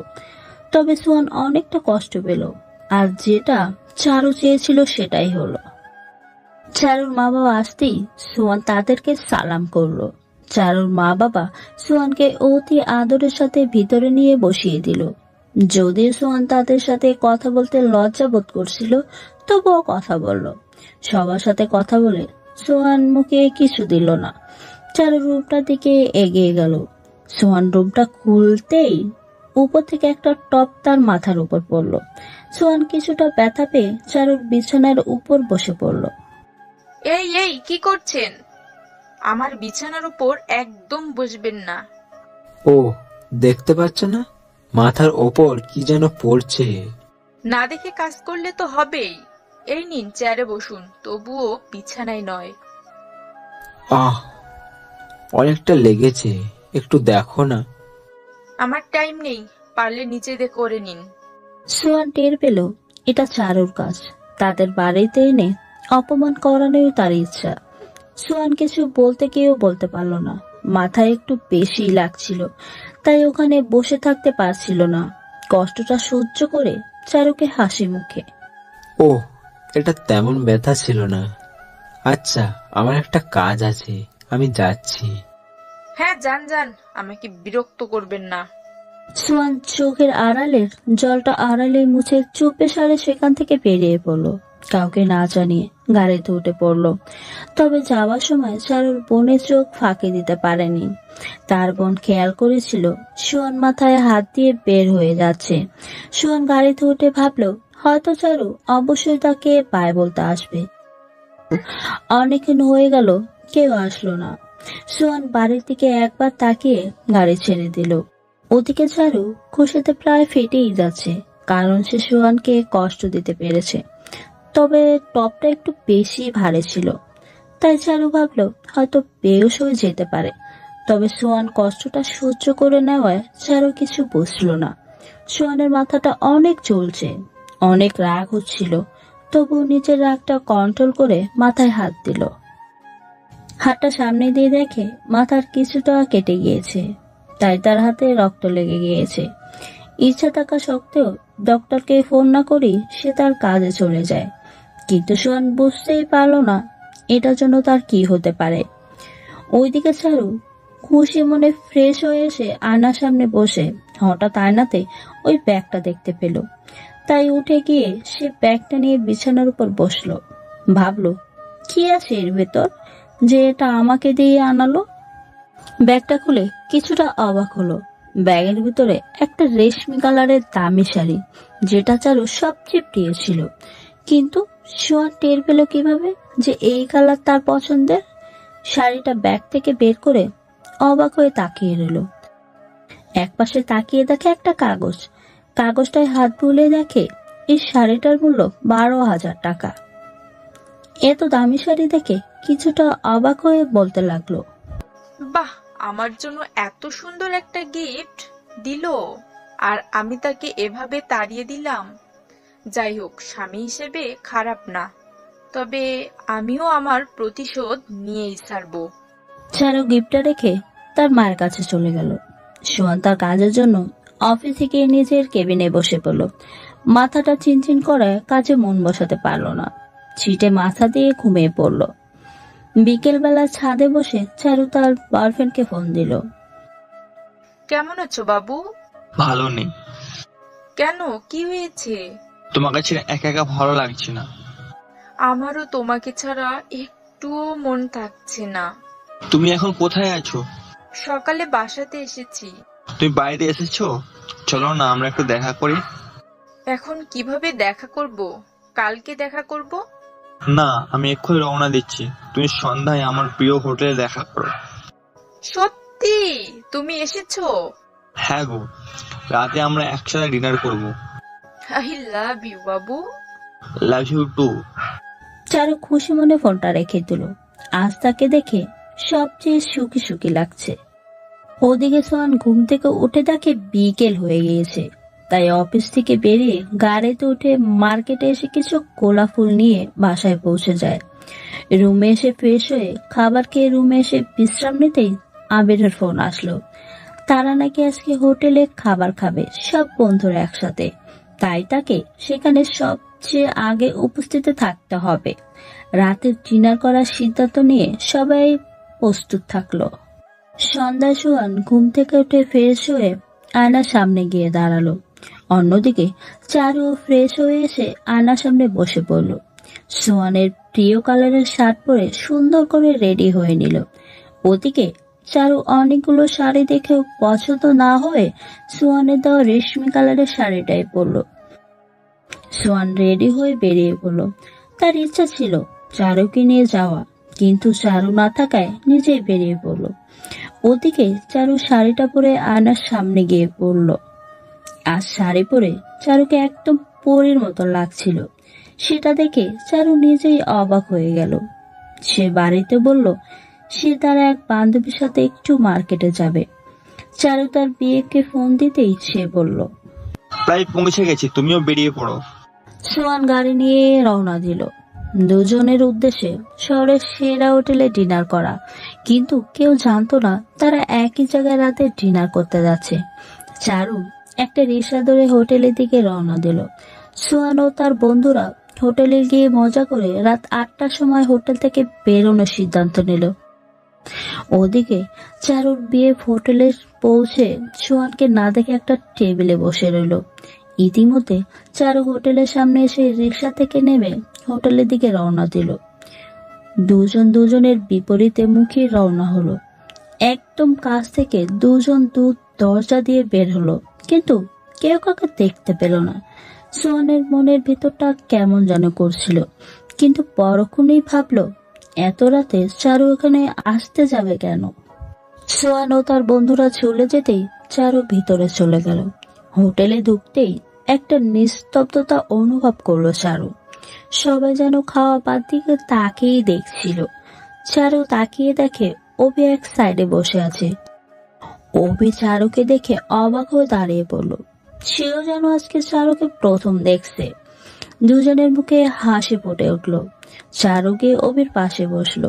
তবে সোহান অনেকটা কষ্ট পেল, আর যেটা চারু চেয়েছিল সেটাই হলো। চারুর মা বাবা আসতেই সোহান তাদেরকে সালাম করলো। চারুর মা বাবা সোহানকে অতি আদরের সাথে ভিতরে নিয়ে বসিয়ে দিল। যদিও সোহান তাদের সাথে কথা বলতে লজ্জা বোধ করছিল, তবুও কথা বলল। সবার সাথে কথা বলে সোহান মুখে কিছু দিল না। চারুর রুমটার দিকে এগিয়ে গেল। সোহান রুমটা খুলতেই উপর থেকে একটা টপ তার মাথার উপর পড়ল। সোহান কিছুটা ব্যথা পেয়ে চারুর বিছানার উপর বসে পড়ল। এই এই, কি করছেন? আমার বিছানার উপর একদম বসবেন না। ও, দেখতে পাচ্ছ না মাথার ওপর কি যেন পড়ছে? না দেখে কাজ করলে তো হবেই। এই নিন, চেয়ারে বসুন, তবুও বিছানায় নয়। আহ, অনেকটা লেগেছে, একটু দেখো না। আমার টাইম নেই, পারলে নিচে দিয়ে করে নিন। সোহান টের পেল এটা চারুর কাজ। তাদের বাড়িতে এনে অপমান করানোই তার ইচ্ছা। সোহান কিছু বলতে গিয়েও বলতে পারল না। মাথায় একটু বেশি লাগছিল, তাই ওখানে বসে থাকতে পারছিল না। কষ্টটা সহ্য করে চারুকে হাসি মুখে, ও, এটা তেমন ব্যথা ছিল না। আচ্ছা, আমার একটা কাজ আছে, আমি যাচ্ছি। হ্যাঁ, যান যান, আমাকে বিরক্ত করবেন না। সোহান চোখের আড়ালের জলটা আড়ালে মুছে চুপে সারে সেখান থেকে বেরিয়ে পড়ল। কাউকে না জানিয়ে গাড়িতে উঠে পড়ল। তবে যাওয়ার সময় চারুর বোনের চোখ ফাঁকি দিতে পারেনি। তার বোন খেয়াল করেছিল সোহান মাথায় হাত দিয়ে বের হয়ে যাচ্ছে। সোহান গাড়িতে উঠে ভাবল হয়তো চারু অবশ্যই তাকে বাই বলতে আসবে। অনেকক্ষণ হয়ে গেল, কেউ আসলো না। সোহান বাড়ির দিকে একবার তাকিয়ে গাড়ি ছেড়ে দিল। ওদিকে চারু খুশিতে প্রায় ফেটেই যাচ্ছে, কারণ সে সোহানকে কষ্ট দিতে পেরেছে। তবে টপটা একটু বেশি ভারী ছিল, তাই চারু ভাবলো হয়তো বেউস হয়ে যেতে পারে। তবে সোহান কষ্টটা সহ্য করে নেওয়ায় চারু কিছু বুঝলো না। সোহানের মাথাটা অনেক চলছে, অনেক রাগ হচ্ছিল, তবু নিজের রাগটা কন্ট্রোল করে মাথায় হাত দিল। হাতটা সামনে দিয়ে দেখে মাথার কিছুটা কেটে গিয়েছে, তাই তার হাতে রক্ত লেগে গিয়েছে। ইচ্ছা থাকা সত্ত্বেও ডক্টরকে ফোন না করেই সে তার কাজে চলে যায়। কিন্তু সোহান বুঝতেই পারল না এটার জন্য তার কি হতে পারে। ওইদিকে চারু খুশি মনে ফ্রেশ হয়ে এসে আয়নার সামনে বসে হঠাৎ আয়নাতে ওই ব্যাগটা দেখতে পেল। তাই উঠে গিয়ে সে ব্যাগটা নিয়ে বিছানার উপর বসলো। ভাবলো কি আছে এর ভেতর যে এটা আমাকে দিয়ে আনালো। ব্যাগটা খুলে কিছুটা অবাক হলো। ব্যাগের ভিতরে একটা রেশমি কালারের দামি শাড়ি, যেটা চারু সবচেয়ে প্রিয় ছিল। কিন্তু সোহান টের পেল কিভাবে যে এই কালার তার পছন্দের? শাড়িটা ব্যাগ থেকে বের করে অবাক হয়ে তাকিয়ে রইল। একপাশে তাকিয়ে দেখে একটা কাগজ। কাগজটায় হাত বুলিয়ে দেখে এই শাড়িটার মূল্য 12,000 টাকা। এত দামি শাড়ি দেখে কিছুটা অবাক হয়ে বলতে লাগলো, বাহ, আমার জন্য এত সুন্দর একটা গিফট দিল, আর আমি তাকে এভাবে তাড়িয়ে দিলাম। যাই হোক, স্বামী হিসেবে খারাপ না, তবে আমিও আমার প্রতিশোধ নিয়েই ছাড়বো। চারু গিফটটা রেখে তার মায়ের কাছে চলে গেল। সোহান তার কাজের জন্য অফিসে গিয়ে নিজের কেবিনে বসে পড়ল। মাথাটা চিনচিন করে কাজে মন বসাতে পারল না, ছিটে মাথা দিয়ে ঘুমিয়ে পড়ল। বিকেলবেলা ছাদে বসে চারু তার বয়ফ্রেন্ডকে ফোন দিল। কেমন আছো বাবু? ভালো নেই। কেন, কি হয়েছে? তোমাকে ছেড়ে একা একা ভালো লাগছে না। আমারও তোমাকে ছাড়া একটুও মন থাকছে না। তুমি এখন কোথায় আছো? সকালে বাসাতে এসেছি। তুমি বাড়িতে এসেছো? চলো না আমরা একটু দেখা করি। এখন কিভাবে দেখা করব? কালকে দেখা করব। না, আমি এক্ষুনি রওনা দিচ্ছি। তুমি সন্ধ্যায় আমার প্রিয় হোটেলে দেখা করো। সত্যি তুমি এসেছো? হ্যাঁ গো, রাতে আমরা একসাথে ডিনার করব। I love you Babu. Love you two. চারু খুশি মনে ফোনটা রেখে দিল। আজ তাকে দেখে সবচেয়ে সুখী সুখী লাগছে। ওদিকে সোহান ঘুম থেকে উঠে দেখে বিকেল হয়ে গিয়েছে, তাই অফিস থেকে বেরিয়ে গাড়িতে উঠে মার্কেটে এসে কিছু গোলাপ ফুল নিয়ে বাসায় পৌঁছে যায়। রুমে এসে ফ্রেশ হয়ে খাবার খেয়ে রুমে এসে বিশ্রাম নিতেই আবিরের ফোন আসলো। তারা নাকি আজকে হোটেলে খাবার খাবে সব বন্ধুরা একসাথে, তাই তাকে সেখানে সবচেয়ে আগে উপস্থিত থাকতে হবে। রাতের ডিনার করার সিদ্ধান্ত নিয়ে সবাই প্রস্তুত থাকলো। সন্ধ্যায় সোহান ঘুম থেকে উঠে ফ্রেশ হয়ে আয়নার সামনে গিয়ে দাঁড়ালো। অন্যদিকে চারু ফ্রেশ হয়ে এসে আয়নার সামনে বসে পড়ল। সোহানের প্রিয় কালারের শার্ট পরে সুন্দর করে রেডি হয়ে নিল। ওদিকে চারু অনেকগুলো শাড়ি দেখেও পছন্দ না হয়ে সোহানের দেওয়া রেশমি কালারের শাড়িটাই পরল। সোহান রেডি হয়ে বেরিয়ে পড়ল। তার ইচ্ছা ছিল চারুকে নিয়ে যাওয়া, কিন্তু চারু না থাকায় নিজেই বেরিয়ে পড়ল। ওদিকে চারু শাড়িটা পরে আয়নার সামনে গিয়ে পড়ল। আর শাড়ি পরে চারুকে একদম পরীর মতো লাগছিল। সেটা দেখে চারু নিজেই অবাক হয়ে গেল। সে বাড়িতে বলল সে তার এক বান্ধবীর সাথে একটু মার্কেটে যাবে। চারু তার বিয়েকে ফোন দিতেই সে বলল, প্রায় পৌঁছে গেছি, তুমিও বেরিয়ে পড়ো। সোহান গাড়ি নিয়ে রওনা দিল দুজনের উদ্দেশ্যে শহরের সেরা হোটেলে ডিনার করা, কিন্তু কেউ জানতো না তারা একই জায়গায় রাতে ডিনার করতে যাচ্ছে। চারু একটা রিক্সা ধরে হোটেলের দিকে রওনা দিল। সোহান ও তার বন্ধুরা হোটেলে গিয়ে মজা করে রাত 8টার সময় হোটেল থেকে বেরোনোর সিদ্ধান্ত নিল। ওদিকে চারুর বিয়ে হোটেলে পৌঁছে সোহানকে না দেখে একটা টেবিলে বসে রইল। ইতিমধ্যে চারু হোটেলের সামনে এসে রিক্সা থেকে নেমে হোটেলের দিকে রওনা দিল। দুজন দুজনের বিপরীতে মুখে রওনা হলো। একদম কাছ থেকে দুজন দরজা দিয়ে বের হলো, কিন্তু কেউ কাউকে দেখতে পেল না। সোহানের মনের ভিতরটা কেমন যেন করছিল, কিন্তু পরক্ষণেই ভাবলো এত রাতে চারু এখানে আসতে যাবে কেন। সোহান ও তার বন্ধুরা চলে যেতেই চারু ভিতরে চলে গেল। হোটেলে ঢুকতেই একটা নিস্তব্ধতা অনুভব করলো চারু। সবাই যেন খাওয়া বাদ দিকে তাকেই দেখছিল। চারু তাকিয়ে দেখে অভি এক সাইডে বসে আছে। অভি চারুকে দেখে অবাক হয়ে দাঁড়িয়ে পড়ল। সেও যেন আজকে চারুকে প্রথম দেখছে। দুজনের মুখে হাসি ফুটে উঠল। চারু গিয়ে অভির পাশে বসলো।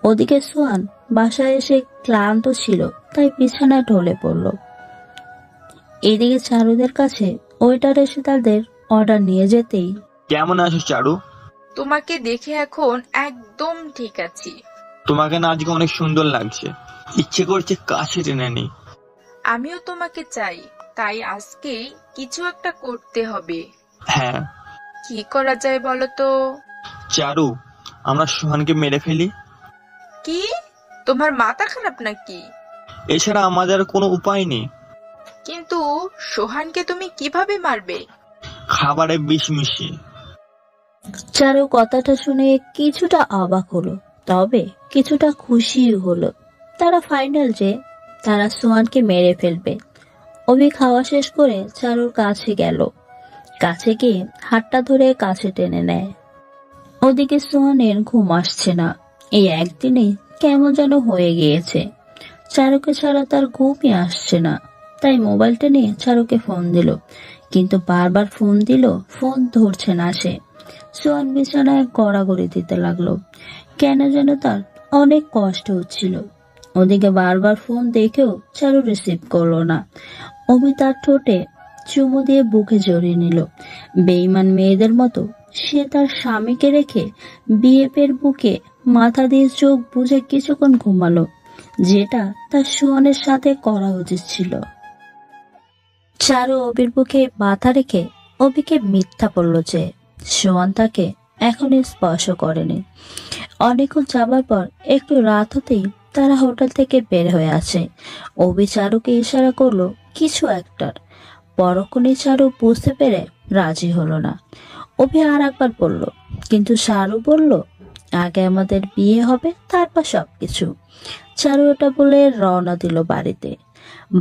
ওদিকে সোহান বাসায় এসে ক্লান্ত ছিল, তাই বিছানায় ঢলে পড়ল। এদিকে চারুদের কাছে ওয়েটার এসে তাদের অর্ডার নিয়ে যেতেই, কেমন আছো চারু? তোমাকে দেখে এখন একদম ঠিক আছি। তোমাকে না আজকে অনেক সুন্দর লাগছে, ইচ্ছে করছে কাছে টেনে নি। আমিও তোমাকে চাই, তাই আজকে কিছু একটা করতে হবে। হ্যাঁ, কি করা যায় বলো তো? চারু, আমরা সোহানকে মেরে ফেলি। কি, তোমার মাথা খারাপ নাকি? এছাড়া আমাদের কোনো উপায় নেই। কিন্তু সোহানকে তুমি কিভাবে মারবে? খাবারে বিষ মিশিয়ে। চারু কথাটা শুনে কিছুটা অবাক হলো, তবে কিছুটা খুশি হলো। তারা ফাইনাল যে তারা সোহানকে মেরে ফেলবে। অভি খাওয়া শেষ করে চারুর কাছে গেল। কাছে গিয়ে হাতটা ধরে কাছে টেনে নেয়। ওদিকে সোহানের ঘুম আসছে না। এই একদিনে কেমন যেন হয়ে গিয়েছে। চারুকে ছাড়া তার ঘুমই আসছে না, তাই মোবাইলটা নিয়ে চারুকে ফোন দিল, কিন্তু বারবার ফোন দিল, ফোন ধরছে না সে। সোহান বিছানায় গড়াগড়ি দিতে লাগলো। কেন যেন তার অনেক কষ্ট হচ্ছিল। ওদিকে বারবার ফোন দেখেও চারু রিসিভ করলো না। অভি তার ঠোঁটে চুমু দিয়ে বুকে জড়িয়ে নিল। বেঈমান মেয়েদের মতো সে তার স্বামীকে রেখে বিএপের বুকে মাথা দিয়ে চোখ বুজে কিছুক্ষণ ঘুমালো, যেটা তার সোহানের সাথে করা উচিত ছিল। চারু অবির বুকে মাথা রেখে অবিকে মিথ্যা বলল যে সোহান তাকে এখনই স্পর্শ করেনি। অনেকক্ষণ যাবার পর একটু রাত হতেই তারা হোটেল থেকে বের হয়ে আসে। অভি চারুকে ইশারা করলো কিছু একটার। পরক্ষণে চারু বুঝতে পেরে রাজি হলো না। অভি আর একবার বলল, কিন্তু চারু বলল আগে আমাদের বিয়ে হবে, তারপর সবকিছু। চারু এটা বলে রওনা দিল বাড়িতে।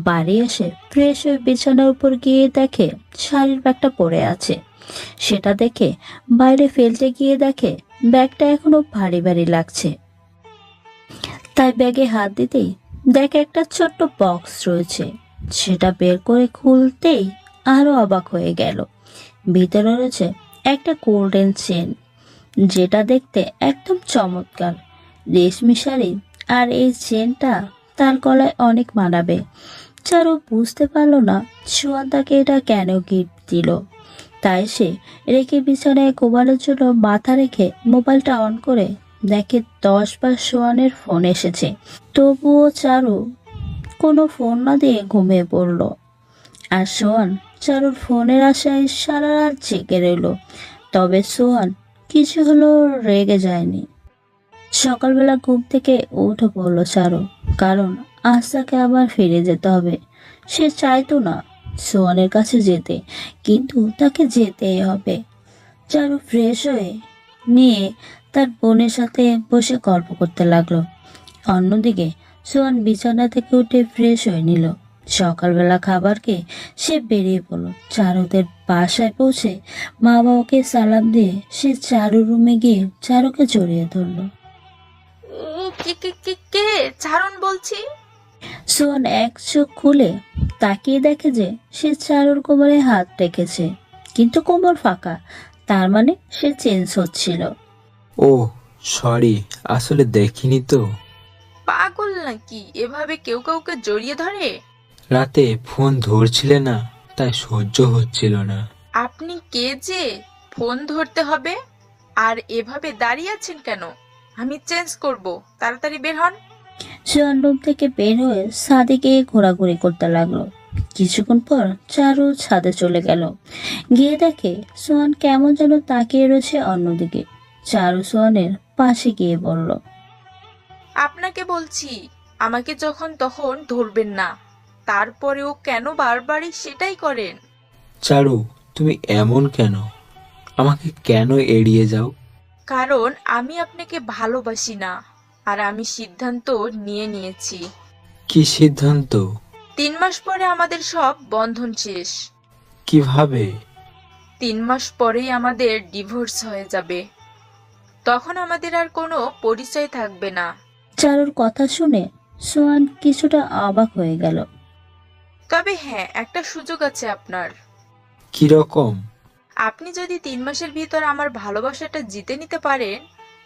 বাড়ি এসে ফ্রেশ হয়ে বিছানার উপর গিয়ে দেখে শাড়ির ব্যাগটা পড়ে আছে। সেটা দেখে বাইরে ফেলতে গিয়ে দেখে ব্যাগটা এখনো ভারী ভারী লাগছে। তাই ব্যাগে হাত দিতেই দেখে একটা ছোট্ট বক্স রয়েছে। সেটা বের করে খুলতেই আরো অবাক হয়ে গেল। ভিতরে রয়েছে একটা গোল্ডেন চেন, যেটা দেখতে একদম চমৎকার। রেশমি শাড়ি আর এই চেনটা তার গলায় অনেক মানাবে। চারু বুঝতে পারলো না সোহান তাকে এটা কেন গিফট দিল। তাই সে রেখে বিছানায় ঘুমানোর জন্য মাথা রেখে মোবাইলটা অন করে দেখে 10 বার সোহানের ফোন এসেছে। তবুও চারু কোনো ফোন না দিয়ে ঘুমিয়ে পড়ল। আর সোহান চারুর ফোনের আশায় সারা রাত জেগে রইল। তবে সোহান কিছু হলো রেগে যায়নি। সকালবেলা ঘুম থেকে উঠে পড়ল চারু, কারণ আজ তাকে আবার ফিরে যেতে হবে। সে চাইতো না সোহানের কাছে যেতে, কিন্তু তাকে যেতেই হবে। চারু ফ্রেশ হয়ে নিয়ে তার বোনের সাথে বসে গল্প করতে লাগলো। অন্যদিকে সোহান বিছানা থেকে উঠে ফ্রেশ হয়ে নিল। সকালবেলা খাবার খেয়ে সে বেরিয়ে পড়ল। চারুদের বাসায় পৌঁছে মা বাবাকে সালাম দিয়ে সে চারু রুমে গিয়ে চারুকে জড়িয়ে ধরল। কে কে কে কে চারণ বলছি। সোহান এক চোখ খুলে তাকিয়ে দেখে যে সে চারুর কোমরে হাত রেখেছে, কিন্তু কোমর ফাঁকা। তার মানে সে চেঞ্জ হচ্ছিল। ও সরি, আসলে দেখিনি তো। পাগল নাকি এভাবে কেউ কাউকে জড়িয়ে ধরে? রাতে ফোন ধরছিলে না, তাই সহ্য হচ্ছিল না। আপনি কে যে ফোন ধরতে হবে? আর এভাবে দাঁড়িয়ে আছেন কেন? আমি চেঞ্জ করব, তাড়াতাড়ি বের হন। সোহান রুম থেকে বের হয়ে ছাদে গিয়ে ঘোরাঘুরি করতে লাগলো। কিছুক্ষণ পর চারু ছাদে চলে গেল। গিয়ে দেখে সোহান কেমন যেন তাকিয়ে রয়েছে অন্যদিকে। চারু সোহানের পাশে গিয়ে বলল, আপনাকে বলছি আমাকে যখন তখন ধরবেন না। তারপরেও কেন বারবারই সেটাই করেন? চারু, তুমি এমন কেন? আমাকে কেন এড়িয়ে যাও? কারণ আমি আপনাকে ভালোবাসি না, আর আমি সিদ্ধান্ত নিয়েছি। কি সিদ্ধান্ত? 3 মাস পরে আমাদের সব বন্ধন শেষ। কিভাবে? 3 মাস পরেই আমাদের ডিভোর্স হয়ে যাবে। তখন আমাদের আর কোনো পরিচয় থাকবে না। চারুর কথা শুনে সোহান কিছুটা অবাক হয়ে গেল। তবে হ্যাঁ, একটা সুযোগ আছে আপনার। কিরকম? আপনি যদি 3 মাসের ভিতর আমার ভালোবাসাটা জিতে নিতে পারেন,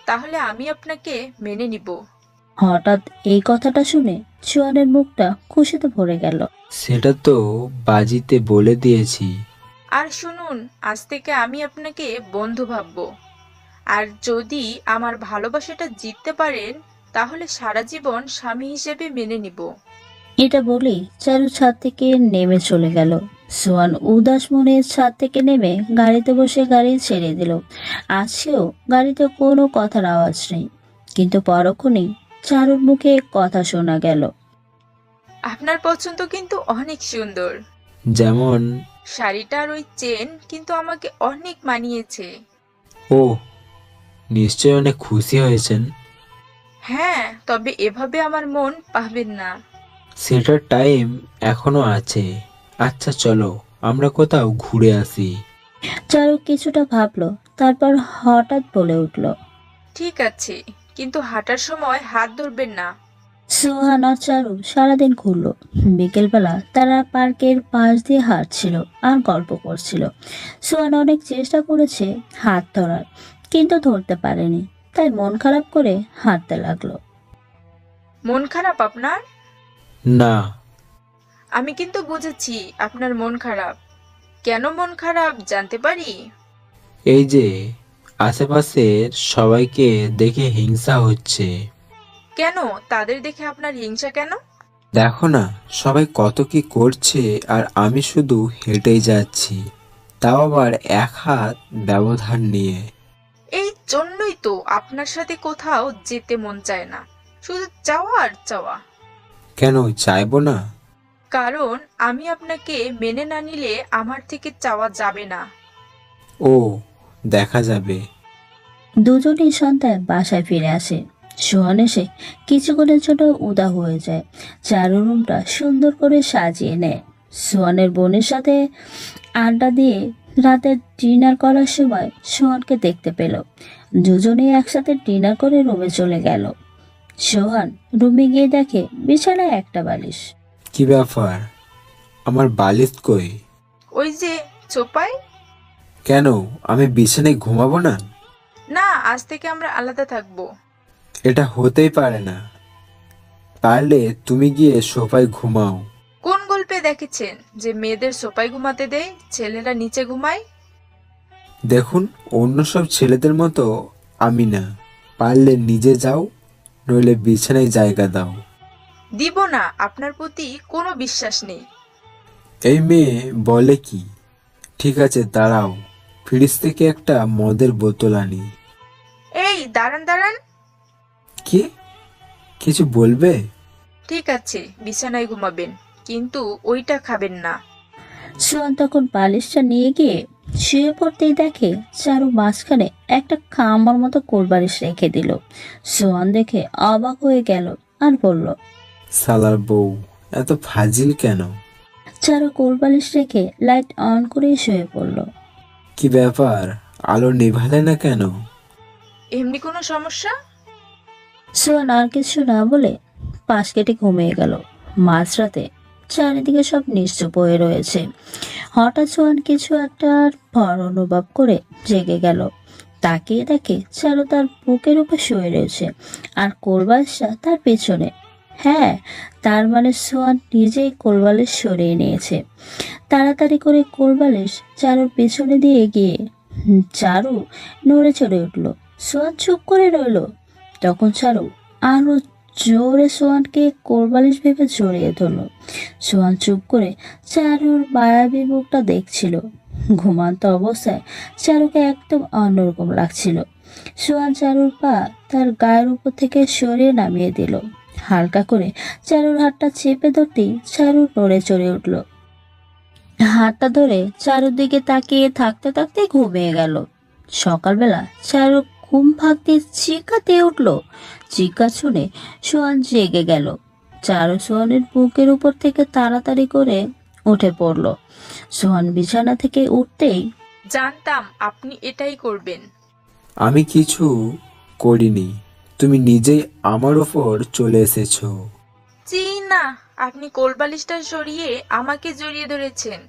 তাহলে আমি আপনাকে মেনে নিব। হঠাৎ এই কথাটা শুনে সোহানের মুখটা খুশিতে ভরে গেল। সেটা তো বাজিতে বলে দিয়েছি। আর শুনুন, আজ থেকে আমি আপনাকে বন্ধু ভাববো। আর যদি আমার ভালোবাসাটা জিততে পারেন, তাহলে সারা জীবন স্বামী হিসেবে মেনে নিব। এটা বলেই চারু ছাদ থেকে নেমে চলে গেল। সোহান উদাস মনে ছাদ থেকে নেমে গাড়িতে বসে গাড়ি ছেড়ে দিল। আজকেও গাড়িতে কোনো কথার আওয়াজ নেই, কিন্তু পরক্ষণেই চারুর মুখে কথা শোনা গেল। আপনার পছন্দ কিন্তু অনেক সুন্দর। যেমন? শাড়িটার ওই চেন কিন্তু আমাকে অনেক মানিয়েছে। ও, নিশ্চয় অনেক খুশি হয়েছেন। হ্যাঁ, তবে এভাবে আমার মন পাবেন না। সেটার টাইম এখনো আছে। আচ্ছা চলো আমরা কোথাও ঘুরে আসি। চারু কিছুটা ভাবলো, তারপর হঠাৎ বলে উঠল, ঠিক আছে, কিন্তু হাঁটার সময় হাত ধরবেন না। সোহান আর চারু সারাদিন ঘুরলো। বিকেলবেলা তারা পার্কের পাশ দিয়ে হাঁটছিল আর গল্প করছিল। সোহান অনেক চেষ্টা করেছে হাত ধরার, কিন্তু ধরতে পারেনি। তাই মন খারাপ করে হাঁটতে লাগলো। মন খারাপ আপনার? না, আমি কিন্তু বুঝেছি আপনার মন খারাপ। কেন মন খারাপ জানতে পারি? এই যে আশেপাশের সবাইকে দেখে হিংসা হচ্ছে। কেন তাদের দেখে আপনার হিংসা কেন? দেখো না, সবাই কত কি করছে আর আমি শুধু হেঁটেই যাচ্ছি, তাও আবার এক হাত ব্যবধান নিয়ে। এই জন্যই তো আপনার সাথে কোথাও যেতে মন চায় না, শুধু চাওয়া আর চাওয়া। কেন চাইবো না? কারণ আমি আপনাকে মেনে না নিলে আমার থেকে চাওয়া যাবে না। ও, দেখা যাবে। দুজনেই সন্ধ্যায় বাসায় ফিরে আসে। সোহান এসে কিছুক্ষণের জন্য উদাও হয়ে যায়। চারু রুমটা সুন্দর করে সাজিয়ে নেয়। সোহানের বোনের সাথে আড্ডা দিয়ে রাতে ডিনার করার সময় সোহানকে দেখতে পেল। দুজনেই একসাথে ডিনার করে রুমে চলে গেল। সোহান রুমে গিয়ে দেখে বিছানায় একটা বালিশ। কি ব্যাপার, আমার বালিশ কই? ওই যে চোপাই। কেন, আমি বিছানায় ঘুমাবো না? না, আজ থেকে আমরা আলাদা থাকবো। এটা হতেই পারে না। পারলে তুমি গিয়ে সোফায় ঘুমাও। কোন গল্পে দেখেছেন যে মেয়েদের সোফায় ঘুমাতে দেয়, ছেলেরা নিচে ঘুমায়? দেখুন, অন্য সব ছেলেদের মতো আমি না। পারলে নিজে যাও, নইলে বিছানায় জায়গা দাও। দিব না, আপনার প্রতি কোনো বিশ্বাস নেই। এই মেয়ে বলে কি? ঠিক আছে, দাঁড়াও, ফ্রিজ থেকে একটা মদের বোতল আনি। এই দাঁড়ান দাঁড়ান। কি, কিছু বলবে? ঠিক আছে, বিছানায় ঘুমাবেন, কিন্তু ওইটা খাবেন না। সোহান তখন বালিশটা নিয়ে গিয়ে শুয়ে পড়তেই দেখে চারু মাঝখানে একটা খামার মতো কোলবালিশ রেখে দিল। সোহান দেখে অবাক হয়ে গেল আর বলল, সালার বউ এত ফাজিল কেন? চারু কোলবালিশ রেখে লাইট অন করে শুয়ে পড়ল। কি ব্যাপার, আলো নিভালে না কেন? এমনি কোনো সমস্যা? সোহান আর কিছু না বলে পাশ কেটে ঘুমিয়ে গেল। মাঝরাতে চারিদিকে সব নিশ্চুপ হয়ে রয়েছে। হঠাৎ সোহান কিছু একটা ভর অনুভব করে জেগে গেল। তাকিয়ে দেখে চারু তার বুকের উপর শুয়ে রয়েছে আর কোলবালিশটা তার পেছনে। হ্যাঁ, তার মানে সোহান নিজেই কোলবালিশ সরিয়ে নিয়েছে। তাড়াতাড়ি করে কোলবালিশ চারুর পেছনে দিয়ে গিয়ে চারু নড়ে চড়ে উঠল। সোহান চুপ করে রইল। তখন চারু আরো জোরে সোহানকে কোলবালিশ ভেবে জড়িয়ে ধরল। সোহান চুপ করে চারুর মায়াবী মুখটা দেখছিল। ঘুমান্ত অবস্থায় চারুকে একদম অন্যরকম লাগছিল। সোহান চারুর পা তার গায়ের উপর থেকে সরিয়ে নামিয়ে দিল। হালকা করে চারুর হাতটা চেপে ধরতেই চারু নড়ে চড়ে উঠল। হাতটা ধরে চারুর দিকে তাকিয়ে থাকতে থাকতে ঘুমিয়ে গেল। সকালবেলা চারু ঘুম ভাগতে চিকাতে উঠল। চিকা শুনে সোহান জেগে গেল। চারু সোহানের বুকের উপর থেকে তাড়াতাড়ি করে উঠে পড়ল। সোহান বিছানা থেকে উঠতেই জানতাম আপনি এটাই করবেন। আমি কিছু করিনি, তুমি নিজেই আমার ওপর চলে এসেছো। জি না, আপনি কোলবালিশটা সরিয়ে আমাকে জড়িয়ে ধরেছেন।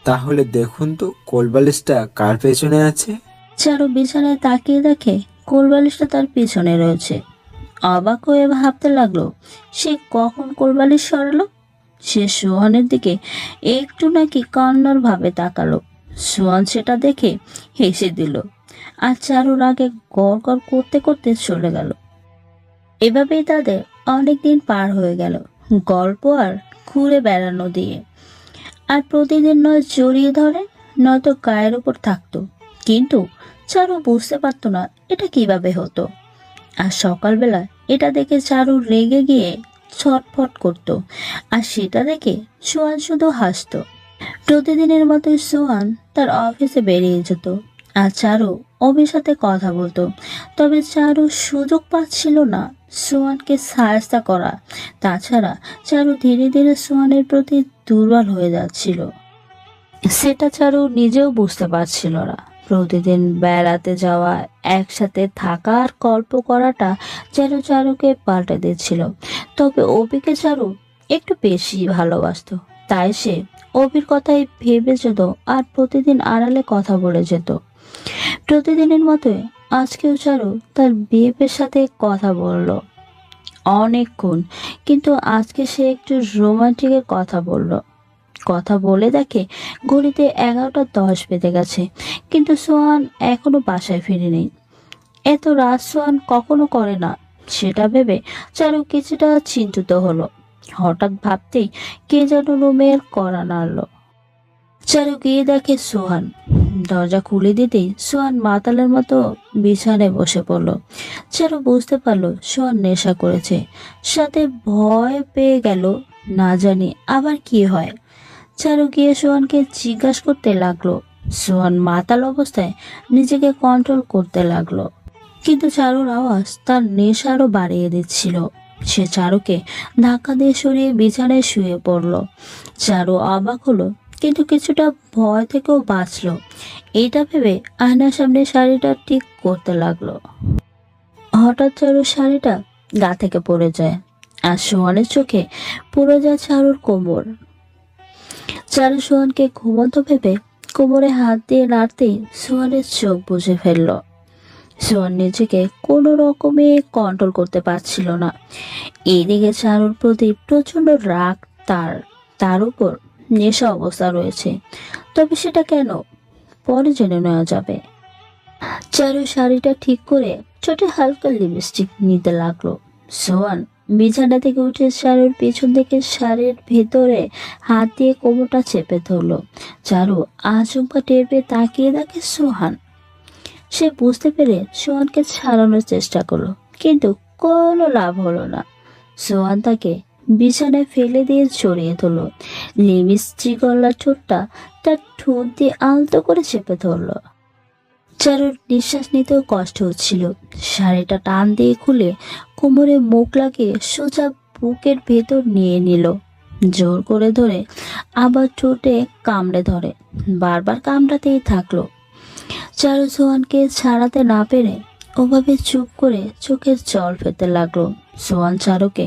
তাহলে দেখুন তো কোলবালিশটা কার পেছনে আছে। চারু বিছানায় তাকিয়ে দেখে কোলবালিশটা তার পিছনে রয়েছে। অবাক হয়ে ভাবতে লাগলো সে কখন কোলবালিশ সরালো। সে সোহানের দিকে একটু নাকি কান্নার ভাবে তাকালো। সোহান সেটা দেখে হেসে দিল আর চারুর আগে গড় গড় করতে করতে চলে গেল। এভাবেই তাদের অনেক দিন পার হয়ে গেল, গল্প আর ঘুরে বেড়ানো দিয়ে। আর প্রতিদিন নয় জড়িয়ে ধরে, নয়তো গায়ের উপর থাকতো। কিন্তু চারু বুঝতে পারতো না এটা কিভাবে হতো। আর সকালবেলা এটা দেখে চারু রেগে গিয়ে ছটফট করতো, আর সেটা দেখে সোহান শুধু হাসতো। প্রতিদিনের মতোই সোহান তার অফিসে বেরিয়ে যেত আর চারু অভির সাথে কথা বলতো। তবে চারু সুযোগ পাচ্ছিল না সোহানকে সাহায্য করা। তাছাড়া চারু ধীরে ধীরে সোহানের প্রতি দুর্বল হয়ে যাচ্ছিল। সেটা চারু নিজেও বুঝতে পারছিল না। প্রতিদিন বেড়াতে যাওয়া, একসাথে থাকা আর গল্প করাটা যেন চারুকে পাল্টে দিচ্ছিল। তবে অভিকে চারু একটু বেশি ভালোবাসতো, তাই সে অভির কথাই ভেবে যেত আর প্রতিদিন আড়ালে কথা বলে যেত। প্রতিদিনের মতোই আজকেও চারু তার বিএফের সাথে কথা বলল। অনেকক্ষণ, কিন্তু আজকে সে একটু রোমান্টিকের কথা বলে দেখে ঘড়িতে 11:10 বেজে গেছে, কিন্তু সোহান এখনো বাসায় ফিরেনি। এত রাত সোহান কখনো করে না, সেটা ভেবে চারু কিছুটা চিন্তিত হলো। হঠাৎ ভাবতেই কে যেন রুমের কড়া নাড়ল। চারু গিয়ে দেখে সোহান। দরজা খুলে দিতেই সোহান মাতালের মতো বিছানায় বসে পড়ল। চারু বুঝতে পারলো সোহান নেশা করেছে, সাথে ভয় পেয়ে গেল না জানি আবার কি হয়। চারু গিয়ে সোহানকে জিজ্ঞাসা করতে লাগলো। সোহান মাতাল অবস্থায় নিজেকে কন্ট্রোল করতে লাগলো, কিন্তু চারুর আওয়াজ তার নেশা আরো বাড়িয়ে দিচ্ছিল। সে চারুকে ধাক্কা দিয়ে সরিয়ে বিছানায় শুয়ে পড়ল। চারু অবাক হলো, কিন্তু কিছুটা ভয় থেকেও বাঁচলো। এটা ভেবে আয়নার সামনে শাড়িটা ঠিক করতে লাগলো। হঠাৎ চারুর শাড়িটা গা থেকে পড়ে যায়, আর সোহানের চোখে পড়ে যায় চারুর কোমর। চারু সোহানকে ঘুমন্ত ভেবে কোমরে হাত দিয়ে নাড়তেই সোহানের চোখ বুজে ফেলল। সোহান নিজেকে কোনো রকমে কন্ট্রোল করতে পারছিল না। এদিকে চারুর প্রতি প্রচন্ড রাগ তার উপর নেশা অবস্থা রয়েছে। তবে সেটা কেন, পরে জেনে নেওয়া যাবে। চারু শাড়িটা ঠিক করে ছোট হালকা লিপস্টিক নিতে লাগলো। সোহান বিছানা থেকে উঠে চারুর পেছন থেকে শাড়ির ভেতরে হাত দিয়ে কোমরটা চেপে ধরলো। চারু আচমকা টের পেয়ে তাকিয়ে দেখে সোহান। সে বুঝতে পেরে সোহানকে ছাড়ানোর চেষ্টা করলো, কিন্তু কোনো লাভ হলো না। সোহান তাকে বিছানায় ফেলে দিয়ে জড়িয়ে ধরলো। লিপস্টিক গলা ঠোঁটটা তার ঠোঁট দিয়ে আলতো করে চেপে ধরলো। চারুর নিঃশ্বাস নিতেও কষ্ট হচ্ছিল। শাড়িটা টান দিয়ে খুলে কোমরে মুখ লাগিয়ে সোজা বুকের ভেতর নিয়ে নিল। জোর করে ধরে আবার ঠোঁটে কামড়ে ধরে, বারবার কামড়াতেই থাকলো। চারু সোহানকে ছাড়াতে না পেরে ওভাবে চুপ করে চোখের জল ফেলতে লাগলো। সোহান চারুকে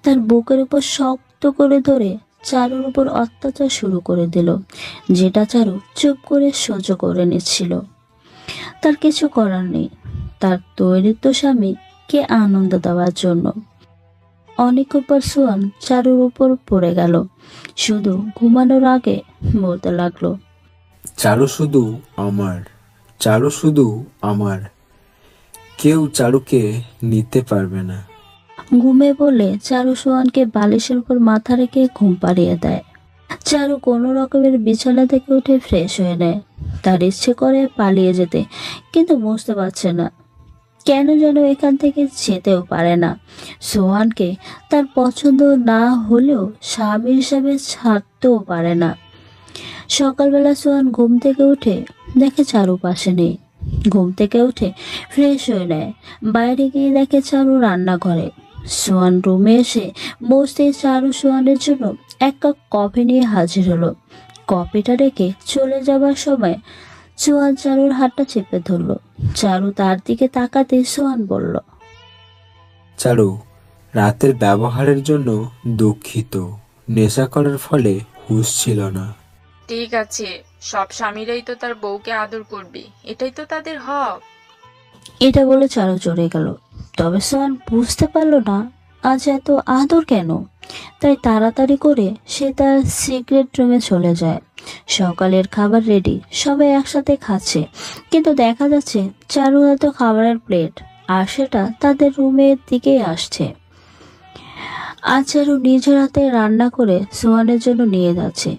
তার বুকের উপর শক্ত করে ধরে চারুর উপর অত্যাচার শুরু করে দিল, যেটা চারু চুপ করে সহ্য করে নিচ্ছিল। তার কিছু করার নেই, তার দৈরিত্ব স্বামীকে আনন্দ দেওয়ার জন্য। অনেকক্ষণ পর সোহান চারুর উপর পড়ে গেল, শুধু ঘুমানোর আগে বলতে লাগলো, চারু শুধু আমার, চারু শুধু আমার, কেউ চারুকে নিতে পারবে না। ঘুমে বলে চারু সোহানকে বালিশের উপর মাথা রেখে ঘুম পাড়িয়ে দেয়। চারু কোনো রকমের বিছানা থেকে উঠে ফ্রেশ হয়ে নেয়। তার ইচ্ছে করে পালিয়ে যেতে, কিন্তু বুঝতে পারছে না কেন যেন এখান থেকে যেতেও পারে না। সোহানকে তার পছন্দ না হলেও স্বামী হিসাবে ছাড়তেও পারে না। সকালবেলা সোহান ঘুম থেকে উঠে দেখে চারু পাশে নেই। ঘুম থেকে উঠে ফ্রেশ হয়ে নেয়, বাইরে গিয়ে দেখে চারু রান্নাঘরে। সোহান রুমে এসে বসতেই চারু সোহানের জন্য এক কাপ কফি নিয়ে হাজির হলো। কফিটা রেখে চলে যাবার সময় সোহান চারুর হাতটা চেপে ধরলো। চারু তার দিকে তাকাতে সোহান বলল, চারু, রাতের ব্যবহারের জন্য দুঃখিত। নেশা করার ফলে হুঁশ ছিল না। ঠিক আছে, সব স্বামীরাই তো তার বউকে আদর করবে, এটাই তো তাদের হক। এটা বলে চারু চলে গেল। তবে সোহান বুঝতে পারলো না আজ এত আদর কেন। তাই তাড়াতাড়ি করে সে তার সিক্রেট রুমে চলে যায়। সকালের খাবার রেডি, সবাই একসাথে খাচ্ছে, কিন্তু দেখা যাচ্ছে চারু এত খাবারের প্লেট, আর সেটা তাদের রুমের দিকেই আসছে। আজ চারু নিজের হাতে রান্না করে সোহানের জন্য নিয়ে যাচ্ছে,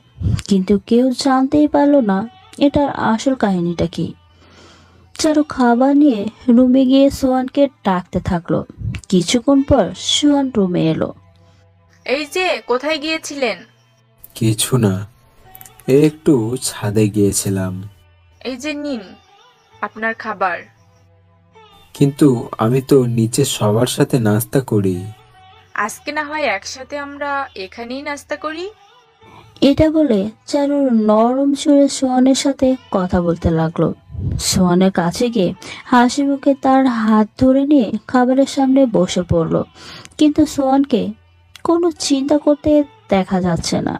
কিন্তু কেউ জানতেই পারলো না এটার আসল কাহিনীটা কি। চারু খাবার নিয়ে রুমে গিয়ে সোহানকে ডাকতে থাকলো। কিছুক্ষণ পর সোহান রুমে এলো। এই যে, কোথায় গিয়েছিলেন? কিছু না, একটু ছাদে গিয়েছিলাম। এই যে নিন আপনার খাবার। কিন্তু আমি তো নিচে সবার সাথে নাস্তা করি। আজকে না হয় একসাথে আমরা এখানেই নাস্তা করি। এটা বলে চারু নরম সুরে সোহানের সাথে কথা বলতে লাগলো। সোহানের কাছে গিয়ে হাসি মুখে তার হাত ধরে নিয়ে খাবারের সামনে বসে পড়লো, কিন্তু সোহানকে কোনো চিন্তা করতে দেখা যাচ্ছে না।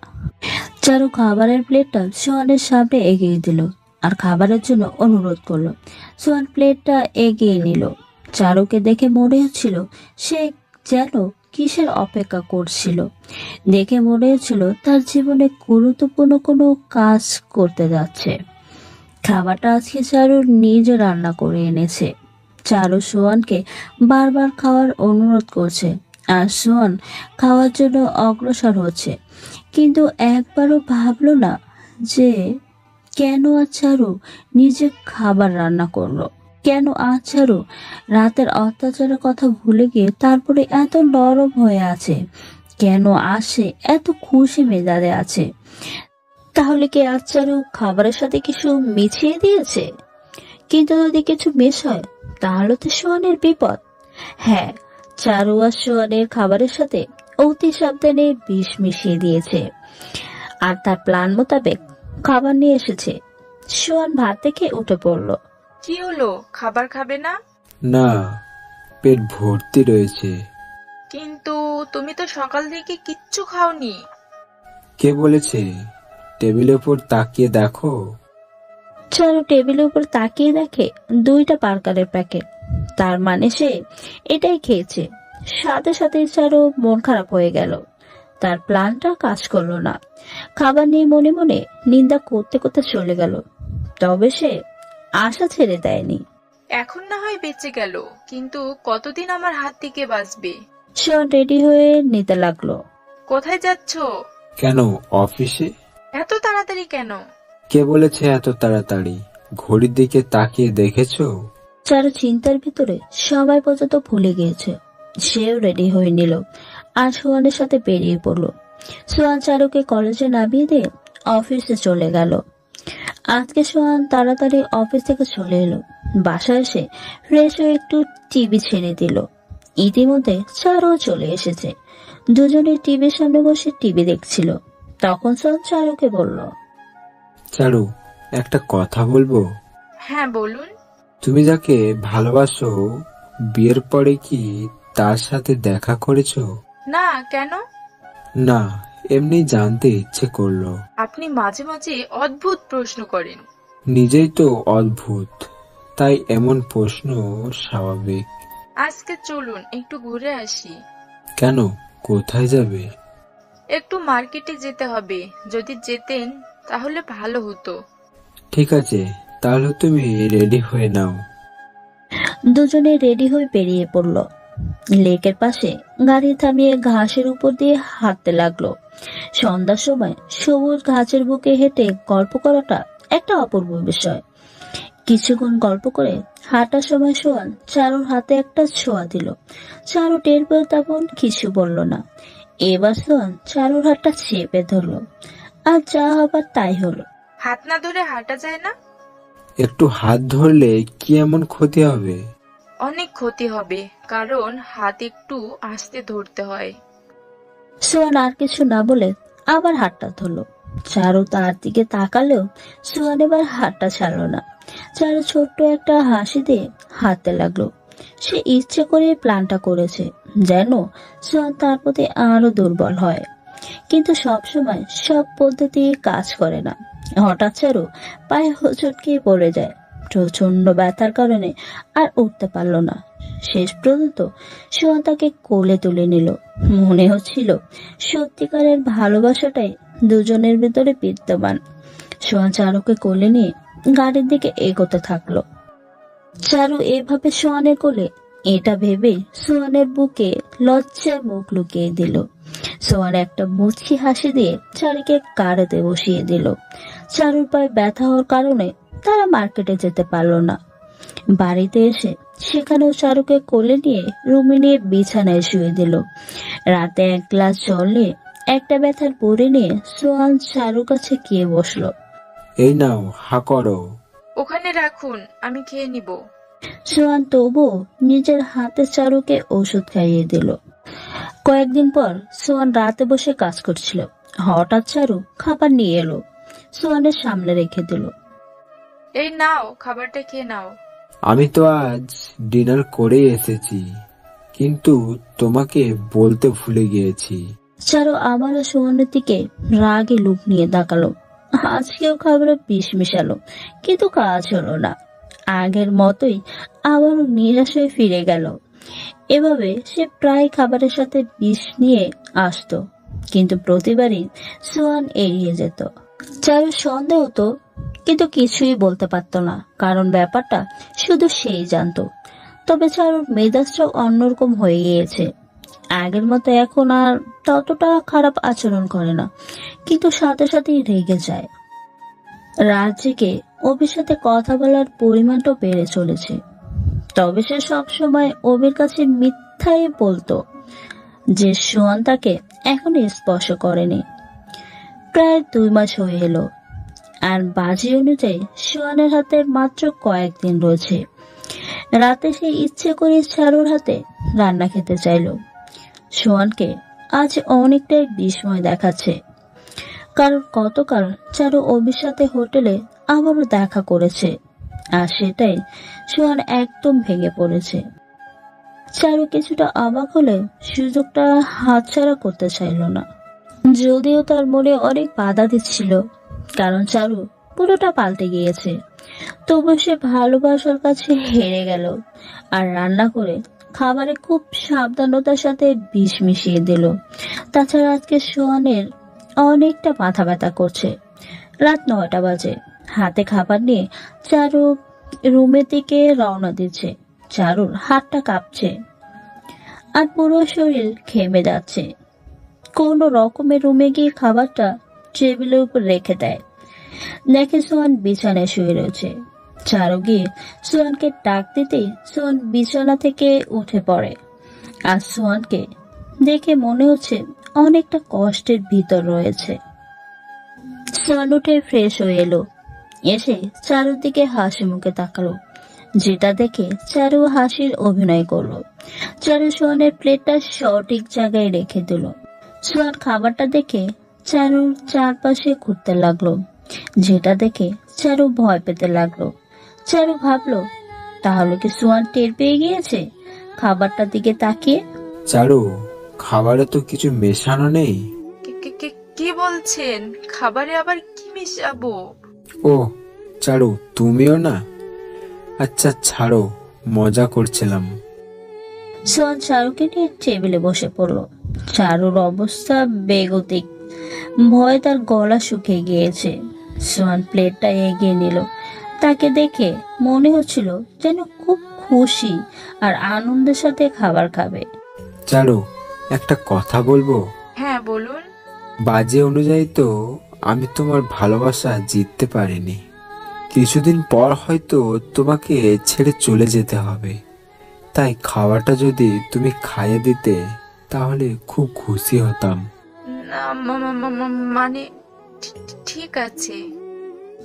চারু খাবারের প্লেটটা সোহানের সামনে এগিয়ে দিল আর খাবারের জন্য অনুরোধ করলো। সোহান প্লেটটা এগিয়ে নিল। চারুকে দেখে মনে হচ্ছিল সে যেন কিসের অপেক্ষা করছিল। দেখে মনে হচ্ছিল তার জীবনে গুরুত্বপূর্ণ কোনো কাজ করতে যাচ্ছে। খাবারটা আজকে চারু নিজে রান্না করে এনেছে। চারু সোহানকে বারবার খাওয়ার অনুরোধ করছে, আর সোহান খাওয়ার জন্য অগ্রসর হচ্ছে, কিন্তু একবারও ভাবলো না যে কেন আজ চারু নিজে খাবার রান্না করলো। কেন আজ চারু রাতের অত্যাচারের কথা ভুলে গিয়ে তারপরে এত নরম হয়ে আছে। কেন আসে এত খুশি মেজাজে আছে। তাহলে কি আজ চারু খাবারের সাথে কিছু মিশিয়ে দিয়েছে? কিন্তু যদি কিছু মিস হয় তাহলে তো সোহানের বিপদ। হ্যাঁ, চারু আর সোহানের খাবারের সাথে অতি সাবধানে বিষ মিশিয়ে দিয়েছে, আর তার প্ল্যান মোতাবেক খাবার নিয়ে এসেছে। সোহান ভাত থেকে উঠে পড়ল। কি হলো, খাবার খাবে না? না, পেট ভর্তি রয়েছে। কিন্তু তুমি তো সকাল থেকে কিচ্ছু খাওনি। কে বলেছে? টেবিলের উপর তাকিয়ে দেখো। চারু টেবিলের উপর তাকিয়ে দেখে 2টা বার্গারের প্যাকেট। তার মানে সে এটাই খেয়েছে। সাথে সাথে চারু মন খারাপ হয়ে গেল। তার প্ল্যানটা কাজ করলো না। খাবার নিয়ে মনে মনে নিন্দা করতে করতে চলে গেল। তবে সে আশা ছেড়ে দেয়নি। এখন না হয় বেঁচে গেল, কিন্তু কতদিন আমার হাত থেকে বাঁচবে? সোহান রেডি হয়ে নিতে লাগলো। কোথায় যাচ্ছ? কেন, অফিসে? এত তাড়াতাড়ি কেন? কে বলেছে এত তাড়াতাড়ি? ঘড়ির দিকে তাকিয়ে দেখেছো? চারু চিন্তার ভিতরে সবাই পর্যন্ত ভুলে গিয়েছে। সেও রেডি হয়ে নিল আর সোহানের সাথে বেরিয়ে পড়লো। সোহান চারুকে কলেজে নামিয়ে দিয়ে অফিসে চলে গেল। আজকে সোহান তাড়াতাড়ি অফিস থেকে চলে এলো। বাসায় এসে ফ্রেশ হয়ে একটু টিভি ছেড়ে দিল। ইতিমধ্যে চারু চলে এসেছে। দুজনে টিভির সামনে বসে টিভি দেখছিল। তখন সোহান চারুকে বলল, চারু, একটা কথা বলবো? হ্যাঁ বলুন। তুমি যাকে ভালোবাসো, বিয়ের পরে কি তার সাথে দেখা করেছো? না, কেন? না, এমনি জানতে ইচ্ছে করলো। আপনি মাঝে মাঝে অদ্ভুত প্রশ্ন করেন। নিজেই তো অদ্ভুত, তাই এমন প্রশ্ন স্বাভাবিক। আজকে চলুন একটু ঘুরে আসি। কেন, কোথায় যাবে? একটু মার্কেটে যেতে হবে। যদি যেতেন তাহলে ভালো হতো। ঠিক আছে, তাহলে তুমি রেডি হয়ে নাও। দুজনে রেডি হয়ে বেরিয়ে পড়ল। লেকের পাশে গাড়ি থামিয়ে ঘাসের উপর দিয়ে হাঁটতে লাগলো। সন্ধ্যার সময় সবুজ ঘাসের বুকে হেঁটে গল্প করাটা একটা অপূর্ব বিষয়। কিছুক্ষণ গল্প করে হাঁটার সময় সোহান চারুর হাতে একটা ছোঁয়া দিল। চারু টের পেয়ে তেমন কিছু বলল না। এবার সোহান চারুর হাতটা চেপে ধরলো, আর যা হবার তাই হলো। হাত না ধরে হাঁটা যায় না? একটু হাত ধরলে কি এমন ক্ষতি হবে? অনেক ক্ষতি হবে, কারণ হাত একটু আস্তে ধরতে হয়। সোহান আর কিছু না বলে আবার হাতটা ধরলো। চারু তার দিকে তাকালেও সোহান এবার হাতটা ছাড়লো না। চারু ছোট্ট একটা হাসি দিয়ে হাঁটতে লাগলো। সে ইচ্ছে করে প্ল্যানটা করেছে, যেন সোহান তার প্রতি আরো দুর্বল হয়। কিন্তু সবসময় সব পদ্ধতি কাজ করে না। হঠাৎ চারু পায়ে হোঁচট খেয়ে পড়ে যায়। প্রচন্ড ব্যথার কারণে আর উঠতে পারলো না। শেষ পর্যন্ত সোহান তাকে কোলে তুলে নিল। মনে হচ্ছিল সত্যিকারের ভালোবাসাটাই দুজনের ভিতরে বিদ্যমান। সোহান চারুকে কোলে নিয়ে গাড়ির দিকে এগোতে থাকলো। চারু এভাবে সোহানের কোলে, এটা ভেবে সোহানের বুকে লজ্জায় মুখ লুকিয়ে দিল। সোহান একটা মুচকি হাসি দিয়ে চারুকে গাড়িতে বসিয়ে দিল। চারুর পায়ে ব্যথা হওয়ার কারণে তারা মার্কেটে যেতে পারলো না। বাড়িতে এসে সেখানেও চারুকে কোলে নিয়ে রুমে নিয়ে বিছানায় শুয়ে দিল। রাতে 1 গ্লাস জল নিয়ে একটা ব্যথার বড়ি নিয়ে সোহান চারুর কাছে গিয়ে বসলো। এই নাও, হা করো। ওখানে রাখুন, আমি খেয়ে নিব। সোহান তবুও নিজের হাতে চারুকে ওষুধ খাইয়ে দিল। কয়েকদিন পর সোহান রাতে বসে কাজ করছিল। হঠাৎ চারু খাবার নিয়ে এলো, সোহানের সামনে রেখে দিল। এই নাও, খাবারটা খেয়ে নাও। আমি তো আজ ডিনার করে এসেছি, কিন্তু তোমাকে বলতে ভুলে গিয়েছি। চারু আবারও সোহানের দিকে রাগে লুক নিয়ে তাকালো। আজকেও খাবারে বিষ মিশালো, কিন্তু কাজ হলো না। আগের মতোই আবারও নিরাশ হয়ে ফিরে গেল। এভাবে সে প্রায় খাবারের সাথে বিষ নিয়ে আসতো, কিন্তু প্রতিবারই সোহান এড়িয়ে যেত। চারু সন্দেহ হতো, কিন্তু কিছুই বলতে পারত না, কারণ ব্যাপারটা শুধু সেই জানতো। তবে চারুর মেজাজটা অন্যরকম হয়ে গিয়েছে। আগের মতো এখন আর ততটা খারাপ আচরণ করে না, কিন্তু সাথে সাথেই রেগে যায়। রাত জেগে অভির সাথে কথা বলার পরিমাণটাও বেড়ে চলেছে। তবে সে সবসময় অভির কাছে মিথ্যাই বলতো যে সোহান তাকে এখনো স্পর্শ করেনি। প্রায় 2 মাস হয়ে এলো, আর বাজি অনুযায়ী সোহানের হাতে মাত্র কয়েকদিন রয়েছে। রাতে সে ইচ্ছে করে চারুর হাতে রান্না খেতে চাইল। সোহানকে আজ অনেকটাই বিস্ময় দেখাচ্ছে, কারণ গতকাল চারু অভির সাথে হোটেলে আবারও দেখা করেছে, আর সেটাই সোহান একদম ভেঙে পড়েছে। চারু কিছুটা অবাক হলে সুযোগটা হাতছাড়া করতে চাইল না, যদিও তার মনে অনেক বাধা দিচ্ছিল, কারণ চারু পুরোটা পাল্টে গিয়েছে। তবু সে ভালোবাসার কাছে হেরে গেল, আর রান্না করে খাবারে খুব সাবধানতার সাথে বিষ মিশিয়ে দিল। তাছাড়া আজকে সোহানের অনেকটা মাথা ব্যথা করছে। রাত 9টা বাজে। হাতে খাবার নিয়ে চারু রুমের দিকে রওনা দিচ্ছে। চারুর হাতটা কাঁপছে আর পুরো শরীর ঘেমে যাচ্ছে। কোন রকমের রুমে গিয়ে খাবারটা টেবিলের উপর রেখে দেয়। দেখে সোহান বিছানায় শুয়ে রয়েছে। চারু গিয়ে সোহানকে ডাক দিতেই সোহান বিছানা থেকে উঠে পড়ে, আর সোহানকে দেখে মনে হচ্ছে অনেকটা কষ্টের ভিতর রয়েছে। সোহান উঠে ফ্রেশ হয়ে এলো, এসে চারুর দিকে হাসি মুখে তাকালো, যেটা দেখে চারু হাসির অভিনয় করলো। চারু সোহানের প্লেটটা সঠিক জায়গায় রেখে দিল। সোহান খাবারটা দেখে চারুর চারপাশে ঘুরতে লাগলো, যেটা দেখে চারু ভয় পেতে লাগলো। চারু ভাবলো, তাহলে কি সোহান টের পেয়ে গিয়েছে? খাবারটার দিকে তাকিয়ে, চারু, খাবারে তো কিছু মেশানো নেই। কি বলছেন? খাবারে আবার কি মেশাবো? ও চারু, তুমিও না? আচ্ছা ছাড়ো, মজা করছিলাম। সোহান চারুকে নিয়ে টেবিলে বসে পড়লো। চারুর অবস্থা বেগতিক, ভয় তার গলা শুকিয়ে গিয়েছে। সোহান প্লেটটা এগিয়ে নিল। তাকে দেখে মনে হচ্ছিল যেন খুব খুশি আর আনন্দের সাথে খাবার খাবে। চারু, একটা কথা বলবো? হ্যাঁ বলুন। বাজে অনুযায়ী তো আমি তোমার ভালোবাসা জিততে পারিনি। কিছুদিন পর হয়তো তোমাকে ছেড়ে চলে যেতে হবে। তাই খাবারটা যদি তুমি খাইয়ে দিতে তাহলে খুব খুশি হতাম। না, মানে ঠিক আছে।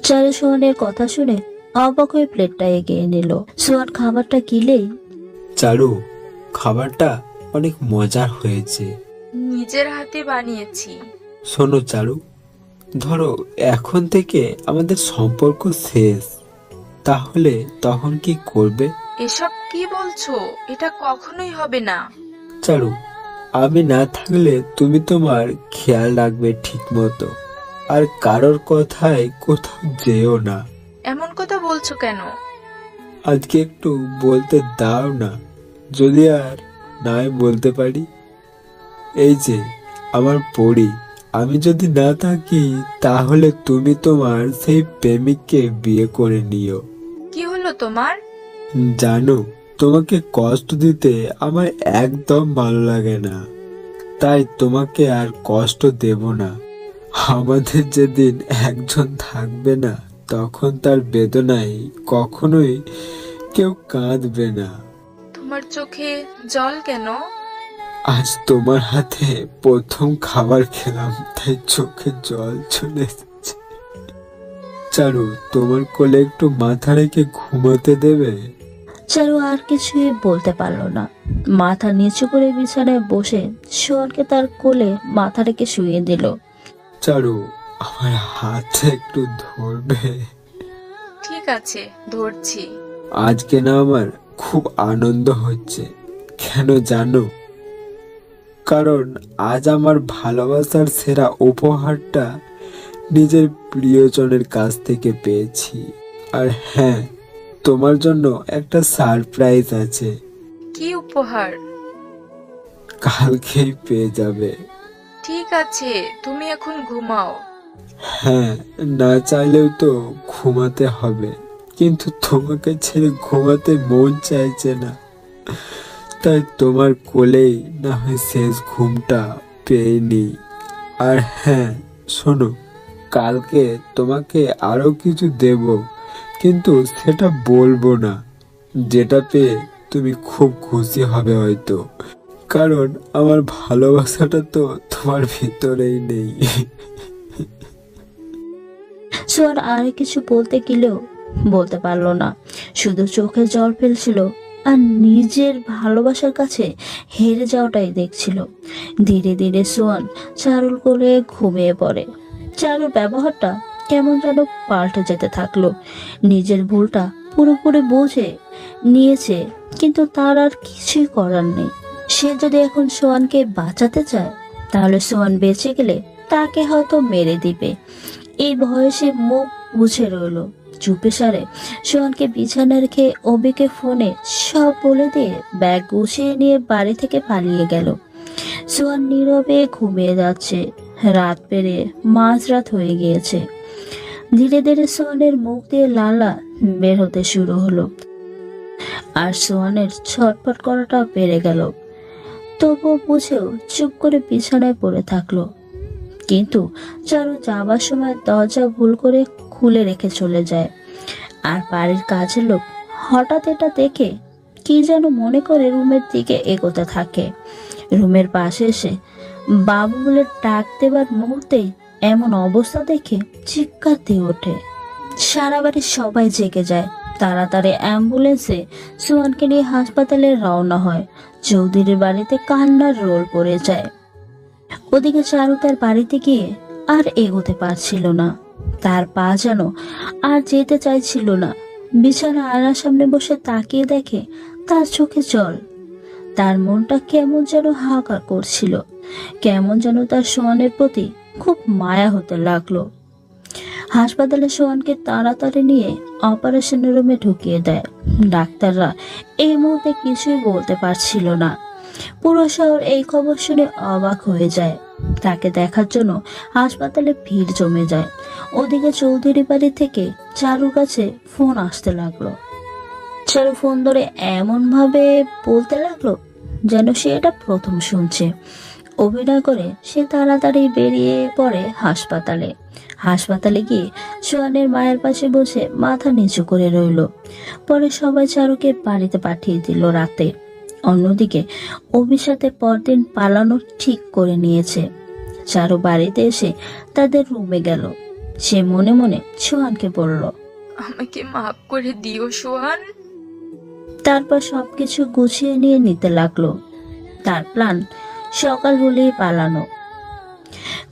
চারু সোহানের কথা শুনে অবাক হয়ে প্লেটটা এগিয়ে নিল। সোহান খাবারটা গিলেই, চারু, খাবারটা অনেক মজার হয়েছে। নিজের হাতে বানিয়েছি। শোনো চারু, ধরো এখন থেকে আমাদের সম্পর্ক শেষ, তাহলে তখন কি করবে? এসব কি বলছো? এটা কখনোই হবে না। চারু, আমি না থাকলে তুমি তোমার খেয়াল রাখবে ঠিক মতো, আর কারোর কথায় কোথাও যেও না। এমন কথা বলছো কেন? আজকে একটু বলতে দাও না, যদি আর নাই বলতে পারি। এই যে আমার পরি, আমি যদি না থাকি তাহলে তুমি তোমার সেই প্রেমিককে বিয়ে করে নিও। কি হলো তোমার? জানো, তোমাকে কষ্ট দিতে আমার একদম ভালো লাগে না, তাই তোমাকে আর কষ্ট দেব না। আমাদের যেদিন একজন থাকবে না, তখন তার বেদনায় কখনোই কেউ কাঁদবে না। তোমার চোখে জল কেন? আজ তোমার হাতে প্রথম খাবার খেলাম, তাই চোখে জল চলে এসেছে। চারু, তোমার কোলে একটু মাথা রেখে ঘুমোতে দেবে? চারু আর কিছুই বলতে পারলো না। মাথা নিচু করে বিছানায় বসে সোহানকে তার কোলে মাথা রেখে শুয়ে দিল। চারু, আমার হাতটা একটু ধরবে? ঠিক আছে, ধরছি। আজকে না আমার খুব আনন্দ হচ্ছে। কেন জানো? কারণ আজ আমার ভালোবাসার সেরা উপহারটা নিজের প্রিয়জনের কাছ থেকে পেয়েছি। আর হ্যাঁ, তোমার জন্য একটা সারপ্রাইজ আছে। কি উপহার? কালকেই পেয়ে যাবে। ঠিক আছে, তুমি এখন ঘুমাও। হ্যাঁ, না চাইলেও তো ঘুমাতে হবে, কিন্তু তোমাকে ছেড়ে ঘুমাতে মন চাইছে না। তাই তোমার কোলেই না হয় শেষ ঘুমটা পেয়ে নি। আর হ্যাঁ শোনো, কালকে তোমাকে আরো কিছু দেব, কিন্তু সেটা বলবো না। যেটা পেয়ে তুমি খুব খুশি হবে হয়তো, কারণ আমার ভালোবাসাটা তো তোমার ভিতরেই নেই। সোহান আর কিছু বলতে গেলেও বলতে পারলো না, শুধু চোখে জল ফেলছিল আর নিজের ভালোবাসার কাছে হেরে যাওয়াটাই দেখছিল। ধীরে ধীরে সোহান চারুর কোলে ঘুমিয়ে পড়ে। চারুর ব্যবহারটা কেমন যেন পাল্টে যেতে থাকলো। নিজের ভুলটা পুরোপুরি বুঝে নিয়েছে, কিন্তু তার আর কিছুই করার নেই। সে যদি এখন সোহানকে বাঁচাতে চায়, তাহলে সোহান বেঁচে গেলে তাকে হয়তো মেরে দিবে। এই ভয়ে সে মুখ বুঝে রইল। চুপে সারে সোহানকে বিছানা রেখে অবিকে ফোনে সব বলে দিয়ে ব্যাগ গুছিয়ে নিয়ে বাড়ি থেকে পালিয়ে গেল। সোহান নীরবে ঘুমিয়ে যাচ্ছে। রাত পেরিয়ে মাঝরাত হয়ে গিয়েছে। ধীরে ধীরে সোহানের মুখ দিয়ে লালা বের হতে শুরু হলো, আর সোহানের ছটফট করাটা বেড়ে গেল। তবুও বুঝেও চুপ করে বিছানায় পড়ে থাকলো। কিন্তু চারু যাবার সময় দরজা ভুল করে খুলে রেখে চলে যায়। আর বাড়ির কাজের লোক হঠাৎ এটা দেখে কি যেন মনে করে রুমের দিকে এগোতে থাকে। রুমের পাশে এসে বাবু বলে ডাক দেবার মুহূর্তেই এমন অবস্থা দেখে চিৎকার দিয়ে ওঠে। সারা বাড়ির সবাই জেগে যায়। তাড়াতাড়ি অ্যাম্বুলেন্সে সোহানকে নিয়ে হাসপাতালে রওনা হয়। চৌধুরীর বাড়িতে কান্নার রোল পড়ে যায়। ওদিকে চারু তার বাড়িতে গিয়ে আর এগোতে পারছিল না। তার পা যেন আর যেতে চাইছিল না। বিছানা আয়নার সামনে বসে তাকিয়ে দেখে তার চোখে জল। তার মনটা কেমন যেন হাহাকার করছিল। কেমন যেন তার সোহানের প্রতি খুব মায়া হতে লাগলো। হাসপাতালে সোহানকে তাড়াতাড়ি নিয়ে অপারেশন রুমে ঢুকিয়ে দেয়। ডাক্তাররা এই মুহূর্তে কিছুই বলতে পারছিল না। পুরো শহর এই খবর শুনে অবাক হয়ে যায়। তাকে দেখার জন্য হাসপাতালে ভিড় জমে যায়। ওদিকে চৌধুরী বাড়ি থেকে চারুর কাছে ফোন আসতে লাগলো। চারু ফোন ধরে এমন ভাবে বলতে লাগলো যেন সে এটা প্রথম শুনছে। অভিনয় করে সে তাড়াতাড়ি বেরিয়ে পড়ে হাসপাতালে। হাসপাতালে গিয়ে সোহানের মায়ের পাশে বসে মাথা নিচু করে রইল। পরে সবাই চারুকে বাড়িতে পাঠিয়ে দিল রাতে। অন্যদিকে অভির সাথে পরদিন পালানো ঠিক করে নিয়েছে। চারু বাড়িতে এসে তাদের রুমে গেল। সে মনে মনে সোহানকে বলল, আমাকে মাফ করে দিও সোহান। তারপর সবকিছু গুছিয়ে নিয়ে নিতে লাগলো। তার প্ল্যান সকাল হলেই পালানো।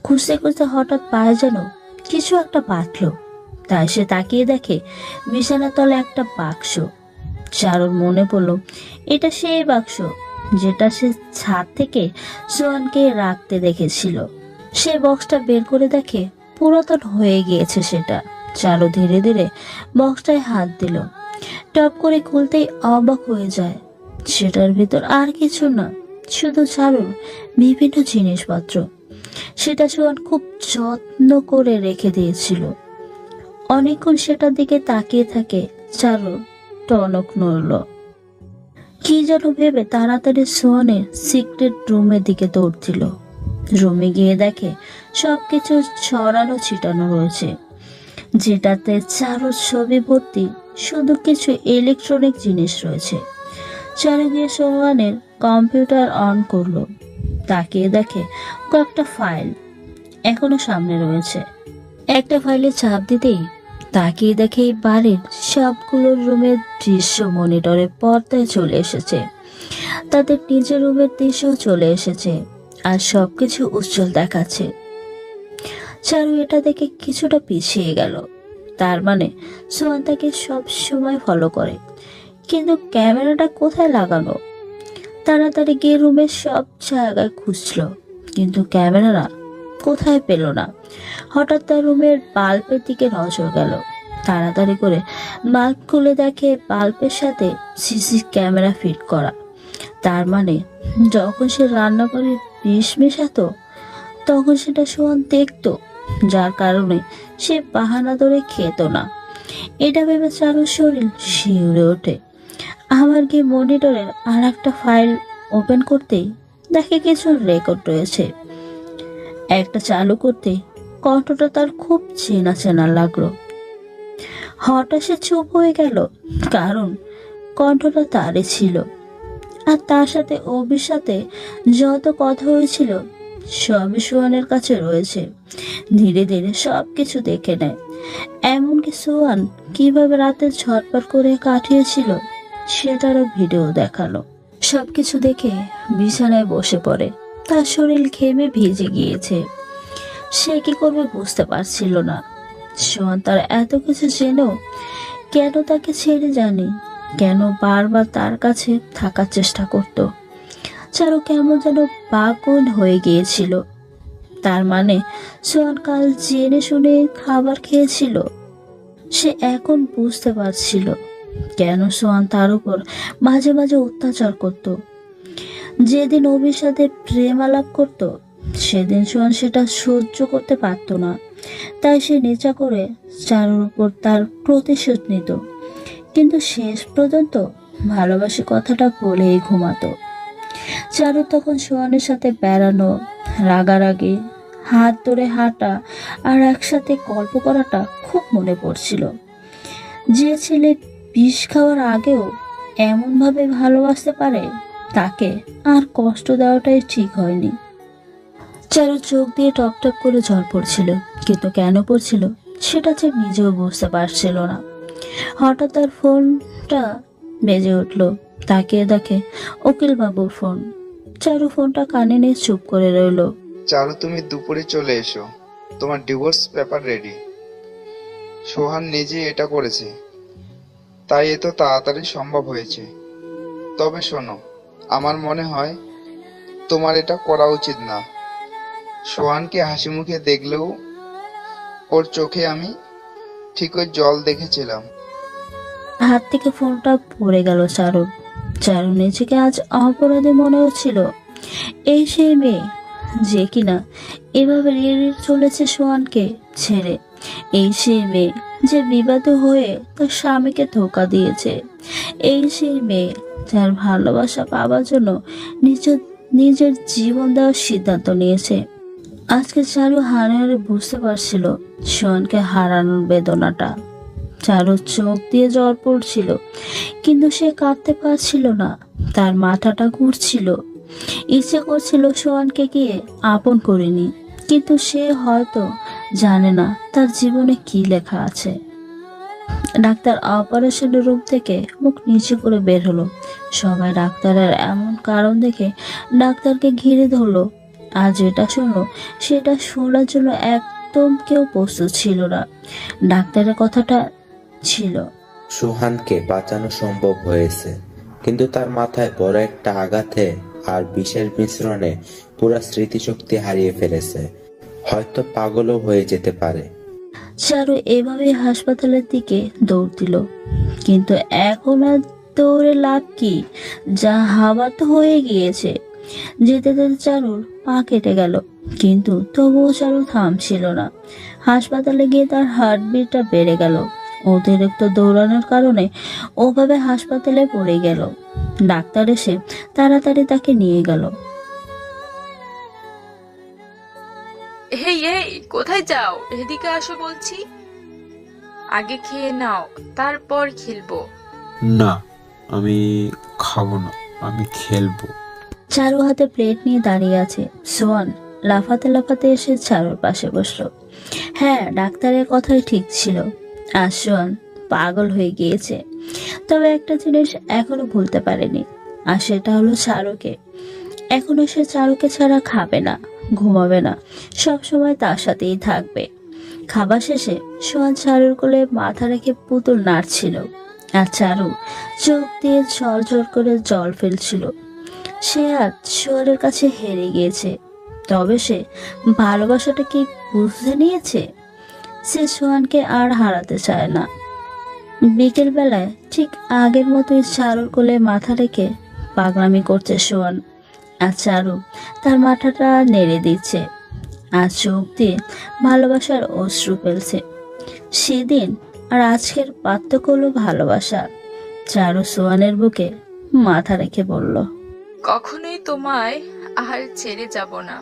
খুঁজতে খুঁজতে হঠাৎ পায়ে যেন কিছু একটা বাঁধল। তাই সে তাকিয়ে দেখে বিছানার তলে একটা বাক্স। চারুর মনে পড়ল এটা সেই বাক্স যেটা সে ছাদ থেকে সোহানকে রাখতে দেখেছিল। সে বক্সটা বের করে দেখে পুরাতন হয়ে গিয়েছে সেটা। চারু ধীরে ধীরে বক্সটায় হাত দিল। টপ করে খুলতেই অবাক হয়ে যায়। সেটার ভিতর আর কিছু না, শুধু চারুর বিভিন্ন জিনিসপত্র। সেটা সোহান খুব যত্ন করে রেখে দিয়েছিল। অনেকক্ষণ সেটার দিকে তাকিয়ে থাকে চারু। টনক নড়ল। কি যেন ভেবে তাড়াতাড়ি সোহানের সিক্রেট রুমের দিকে দৌড় দিল। রুমে গিয়ে দেখে সবকিছু ছড়ানো ছিটানো রয়েছে, যেটাতে চারুর ছবি ভর্তি। শুধু কিছু ইলেকট্রনিক জিনিস রয়েছে। চারু গিয়ে সোহানের কম্পিউটার অন করলো। তাকিয়ে দেখে কয়েকটা ফাইল এখনো সামনে রয়েছে। একটা ফাইলে চাপ দিতেই তাকিয়ে দেখে এই বাড়ির সবগুলো রুমের দৃশ্য মনিটরে পর্দায় চলে এসেছে। তাদের নিজের রুমের দৃশ্য চলে এসেছে, আর সবকিছু উজ্জ্বল দেখাচ্ছে। চারু এটা দেখে কিছুটা পিছিয়ে গেল। তার মানে সোহান তাকে সব সময় ফলো করে, কিন্তু ক্যামেরাটা কোথায় লাগানো? তাড়াতাড়ি গিয়ে রুমের সব জায়গায় খুঁজলো, কিন্তু ক্যামেরা কোথায় পেল না। হঠাৎ তার রুমের বাল্বের দিকে নজর গেল। তাড়াতাড়ি করে বাল্ব খুলে দেখে বাল্বের সাথে সিসি ক্যামেরা ফিট করা। তার মানে যখন সে রান্না করে বিষ মেশাতো তখন সেটা সোহান দেখতো, যার কারণে সে বাহানা ধরে খেত না। এটা ভেবে চারুর শরীর শিউরে ওঠে। আবার গিয়ে মনিটরের আর একটা ফাইল ওপেন করতেই দেখে কিছু রেকর্ড রয়েছে। একটা চালু করতে কণ্ঠটা তার খুব চেনা চেনা লাগলো। হঠাৎ সে চুপ হয়ে গেল, কারণ কণ্ঠটা তারই ছিল। আর তার সাথে অভির সাথে যত কথা হয়েছিল সবই সোহানের কাছে রয়েছে। ধীরে ধীরে সবকিছু দেখে নেয়, এমনকি সোহান কিভাবে রাতে ঝটপট করে কাটিয়েছিল সেটারও ভিডিও দেখালো। সবকিছু দেখে বিছানায় বসে পড়ে। তার শরীর ঘেমে ভিজে গিয়েছে। সে কি করবে বুঝতে পারছিল না। সোহান তার এত কিছু জেনেও কেন তাকে ছেড়ে যায়নি, কেন বারবার তার কাছে থাকার চেষ্টা করত। চারু কেমন যেন পাগল হয়ে গিয়েছিল। তার মানে সোহান কাল জেনে শুনে খাবার খেয়েছিল। সে এখন বুঝতে পারছিল কেন সোহান তার উপর মাঝে মাঝে অত্যাচার করত। যেদিন অভির সাথে প্রেম আলাপ করত সেদিন সোহান সেটা সহ্য করতে পারত না। তাই সে নেচা করে চারুর উপর তার প্রতিশোধ নিত, কিন্তু শেষ পর্যন্ত ভালোবাসি কথাটা বলেই ঘুমাতো। চারু তখন সোহানের সাথে বেড়ানো, রাগারাগি, হাত ধরে হাঁটা আর একসাথে গল্প করাটা খুব মনে পড়ছিল। যে ছেলে বিষ খাওয়ার আগেও এমনভাবে ভালোবাসতে পারে তাকে আর কষ্ট দেওয়াটাই ঠিক হয়নি। চারু চোখ দিয়ে টপ টপ করে জল পড়ছিল, কিন্তু কেন পড়ছিল সেটা সে নিজেও বুঝতে পারছিল না। হঠাৎ তার ফোনটা বেজে উঠল। তাকিয়ে দেখে উকিল বাবুর ফোন। চারু ফোনটা কানে নিয়ে চুপ করে রইল। চারু, তুমি দুপুরে চলে এসো, তোমার ডিভোর্স পেপার রেডি। সোহান নিজে এটা করেছে, তাই এত তাড়াতাড়ি সম্ভব হয়েছে। তবে শোনো, আমার মনে হয় তোমার এটা করা উচিত না। সোহানকে হাসি মুখে দেখলেও ওর চোখে আমি ঠিক ওই জল দেখেছিলাম। হাত থেকে ফোনটা পড়ে গেল চারুর। চারু নিজেকে আজ অপরাধী মনে হচ্ছিল। এই সেই মেয়ে যে কিনা এভাবে রেড়ে চলেছে সোহানকে ছেড়ে। এই সেই মেয়ে যে বিবাদ হয়ে তার স্বামীকে ধোকা দিয়েছে। এই সেই মেয়ে যার ভালোবাসা পাওয়ার জন্য নিজের জীবন দেওয়ার সিদ্ধান্ত নিয়েছে। আজকে চারু হারে হারে বুঝতে পারছিল সোহানকে হারানোর বেদনাটা। চারুর চোখ দিয়ে জল পড়ছিল, কিন্তু সে কাঁদতে পারছিল না। তার মাথাটা ঘুরছিল। ইচ্ছে করছিল সোহানকে গিয়ে আপন করিনি, কিন্তু সে হয়তো জানে না তার জীবনে কি লেখা আছে। ডাক্তার অপারেশনের রুম থেকে মুখ নিচু করে বের হলো। সবাই ডাক্তারের এমন কারণ দেখে ডাক্তারকে ঘিরে ধরলো। আজ যেটা শুনলো সেটা শোনার জন্য একদম কেউ প্রস্তুত ছিল না। ডাক্তারের কথাটা ছিল, সোহানকে বাঁচানো সম্ভব হয়েছে, কিন্তু তার মাথায় বড় একটা আঘাতে আর বিষের মিশ্রণে পুরো স্মৃতিশক্তি হারিয়ে ফেলেছে। হয়তো পাগলও হয়ে যেতে পারে। চারু এভাবে হাসপাতালের দিকে দৌড় দিল, কিন্তু এখন আর দৌড়ে লাভ কি? যা হাওয়া তো হয়ে গিয়েছে। যেতে যেতে চারুর পা কেটে গেল, কিন্তু তবুও চারু থামছিল না। হাসপাতালে গিয়ে তার হার্টবিটটা বেড়ে গেল। অতিরিক্ত দৌড়ানোর কারণে ওভাবে হাসপাতালে পড়ে গেল। ডাক্তার এসে তাড়াতাড়ি তাকে নিয়ে গেল। এই এই কোথায় যাও? এদিকে আসো বলছি। আগে খেয়ে নাও, তারপর খেলবো। না, আমি খাবো না, আমি খেলবো। চারু হাতে প্লেট নিয়ে দাঁড়িয়ে আছে। সোহান লাফাতে লাফাতে এসে চারুর পাশে বসলো। হ্যাঁ, ডাক্তারের কথাই ঠিক ছিল। আর সোহান পাগল হয়ে গিয়েছে। তবে একটা জিনিস এখনো ভুলতে পারেনি, আর সেটা হলো চারুকে। এখনো সে চারুকে ছাড়া খাবে না, ঘুমাবে না, সবসময় তার সাথেই থাকবে। খাবার শেষে সোহান চারুর কোলে মাথা রেখে পুতুল নাড়ছিল, আর চারু চোখ দিয়ে ঝরঝর করে জল ফেলছিল। সে আজ সোহানের কাছে হেরে গিয়েছে। তবে সে ভালোবাসাটা কি বুঝতে নিয়েছে? সে সোহানকে আর হারাতে চায় না। বিকেল বেলায় ঠিক আগের মতোই চারুর কোলে মাথা রেখে পাগলামি করছে সোহান, আর চারু তার মাথাটা নেড়ে দিচ্ছে আর চোখ দিয়ে ভালোবাসার অশ্রু ফেলছে। সেদিন আর আজকের পার্থক্য হলো ভালোবাসা। চারু সোহানের বুকে মাথা রেখে বলল, কখনোই তোমায় আর ছেড়ে যাব না।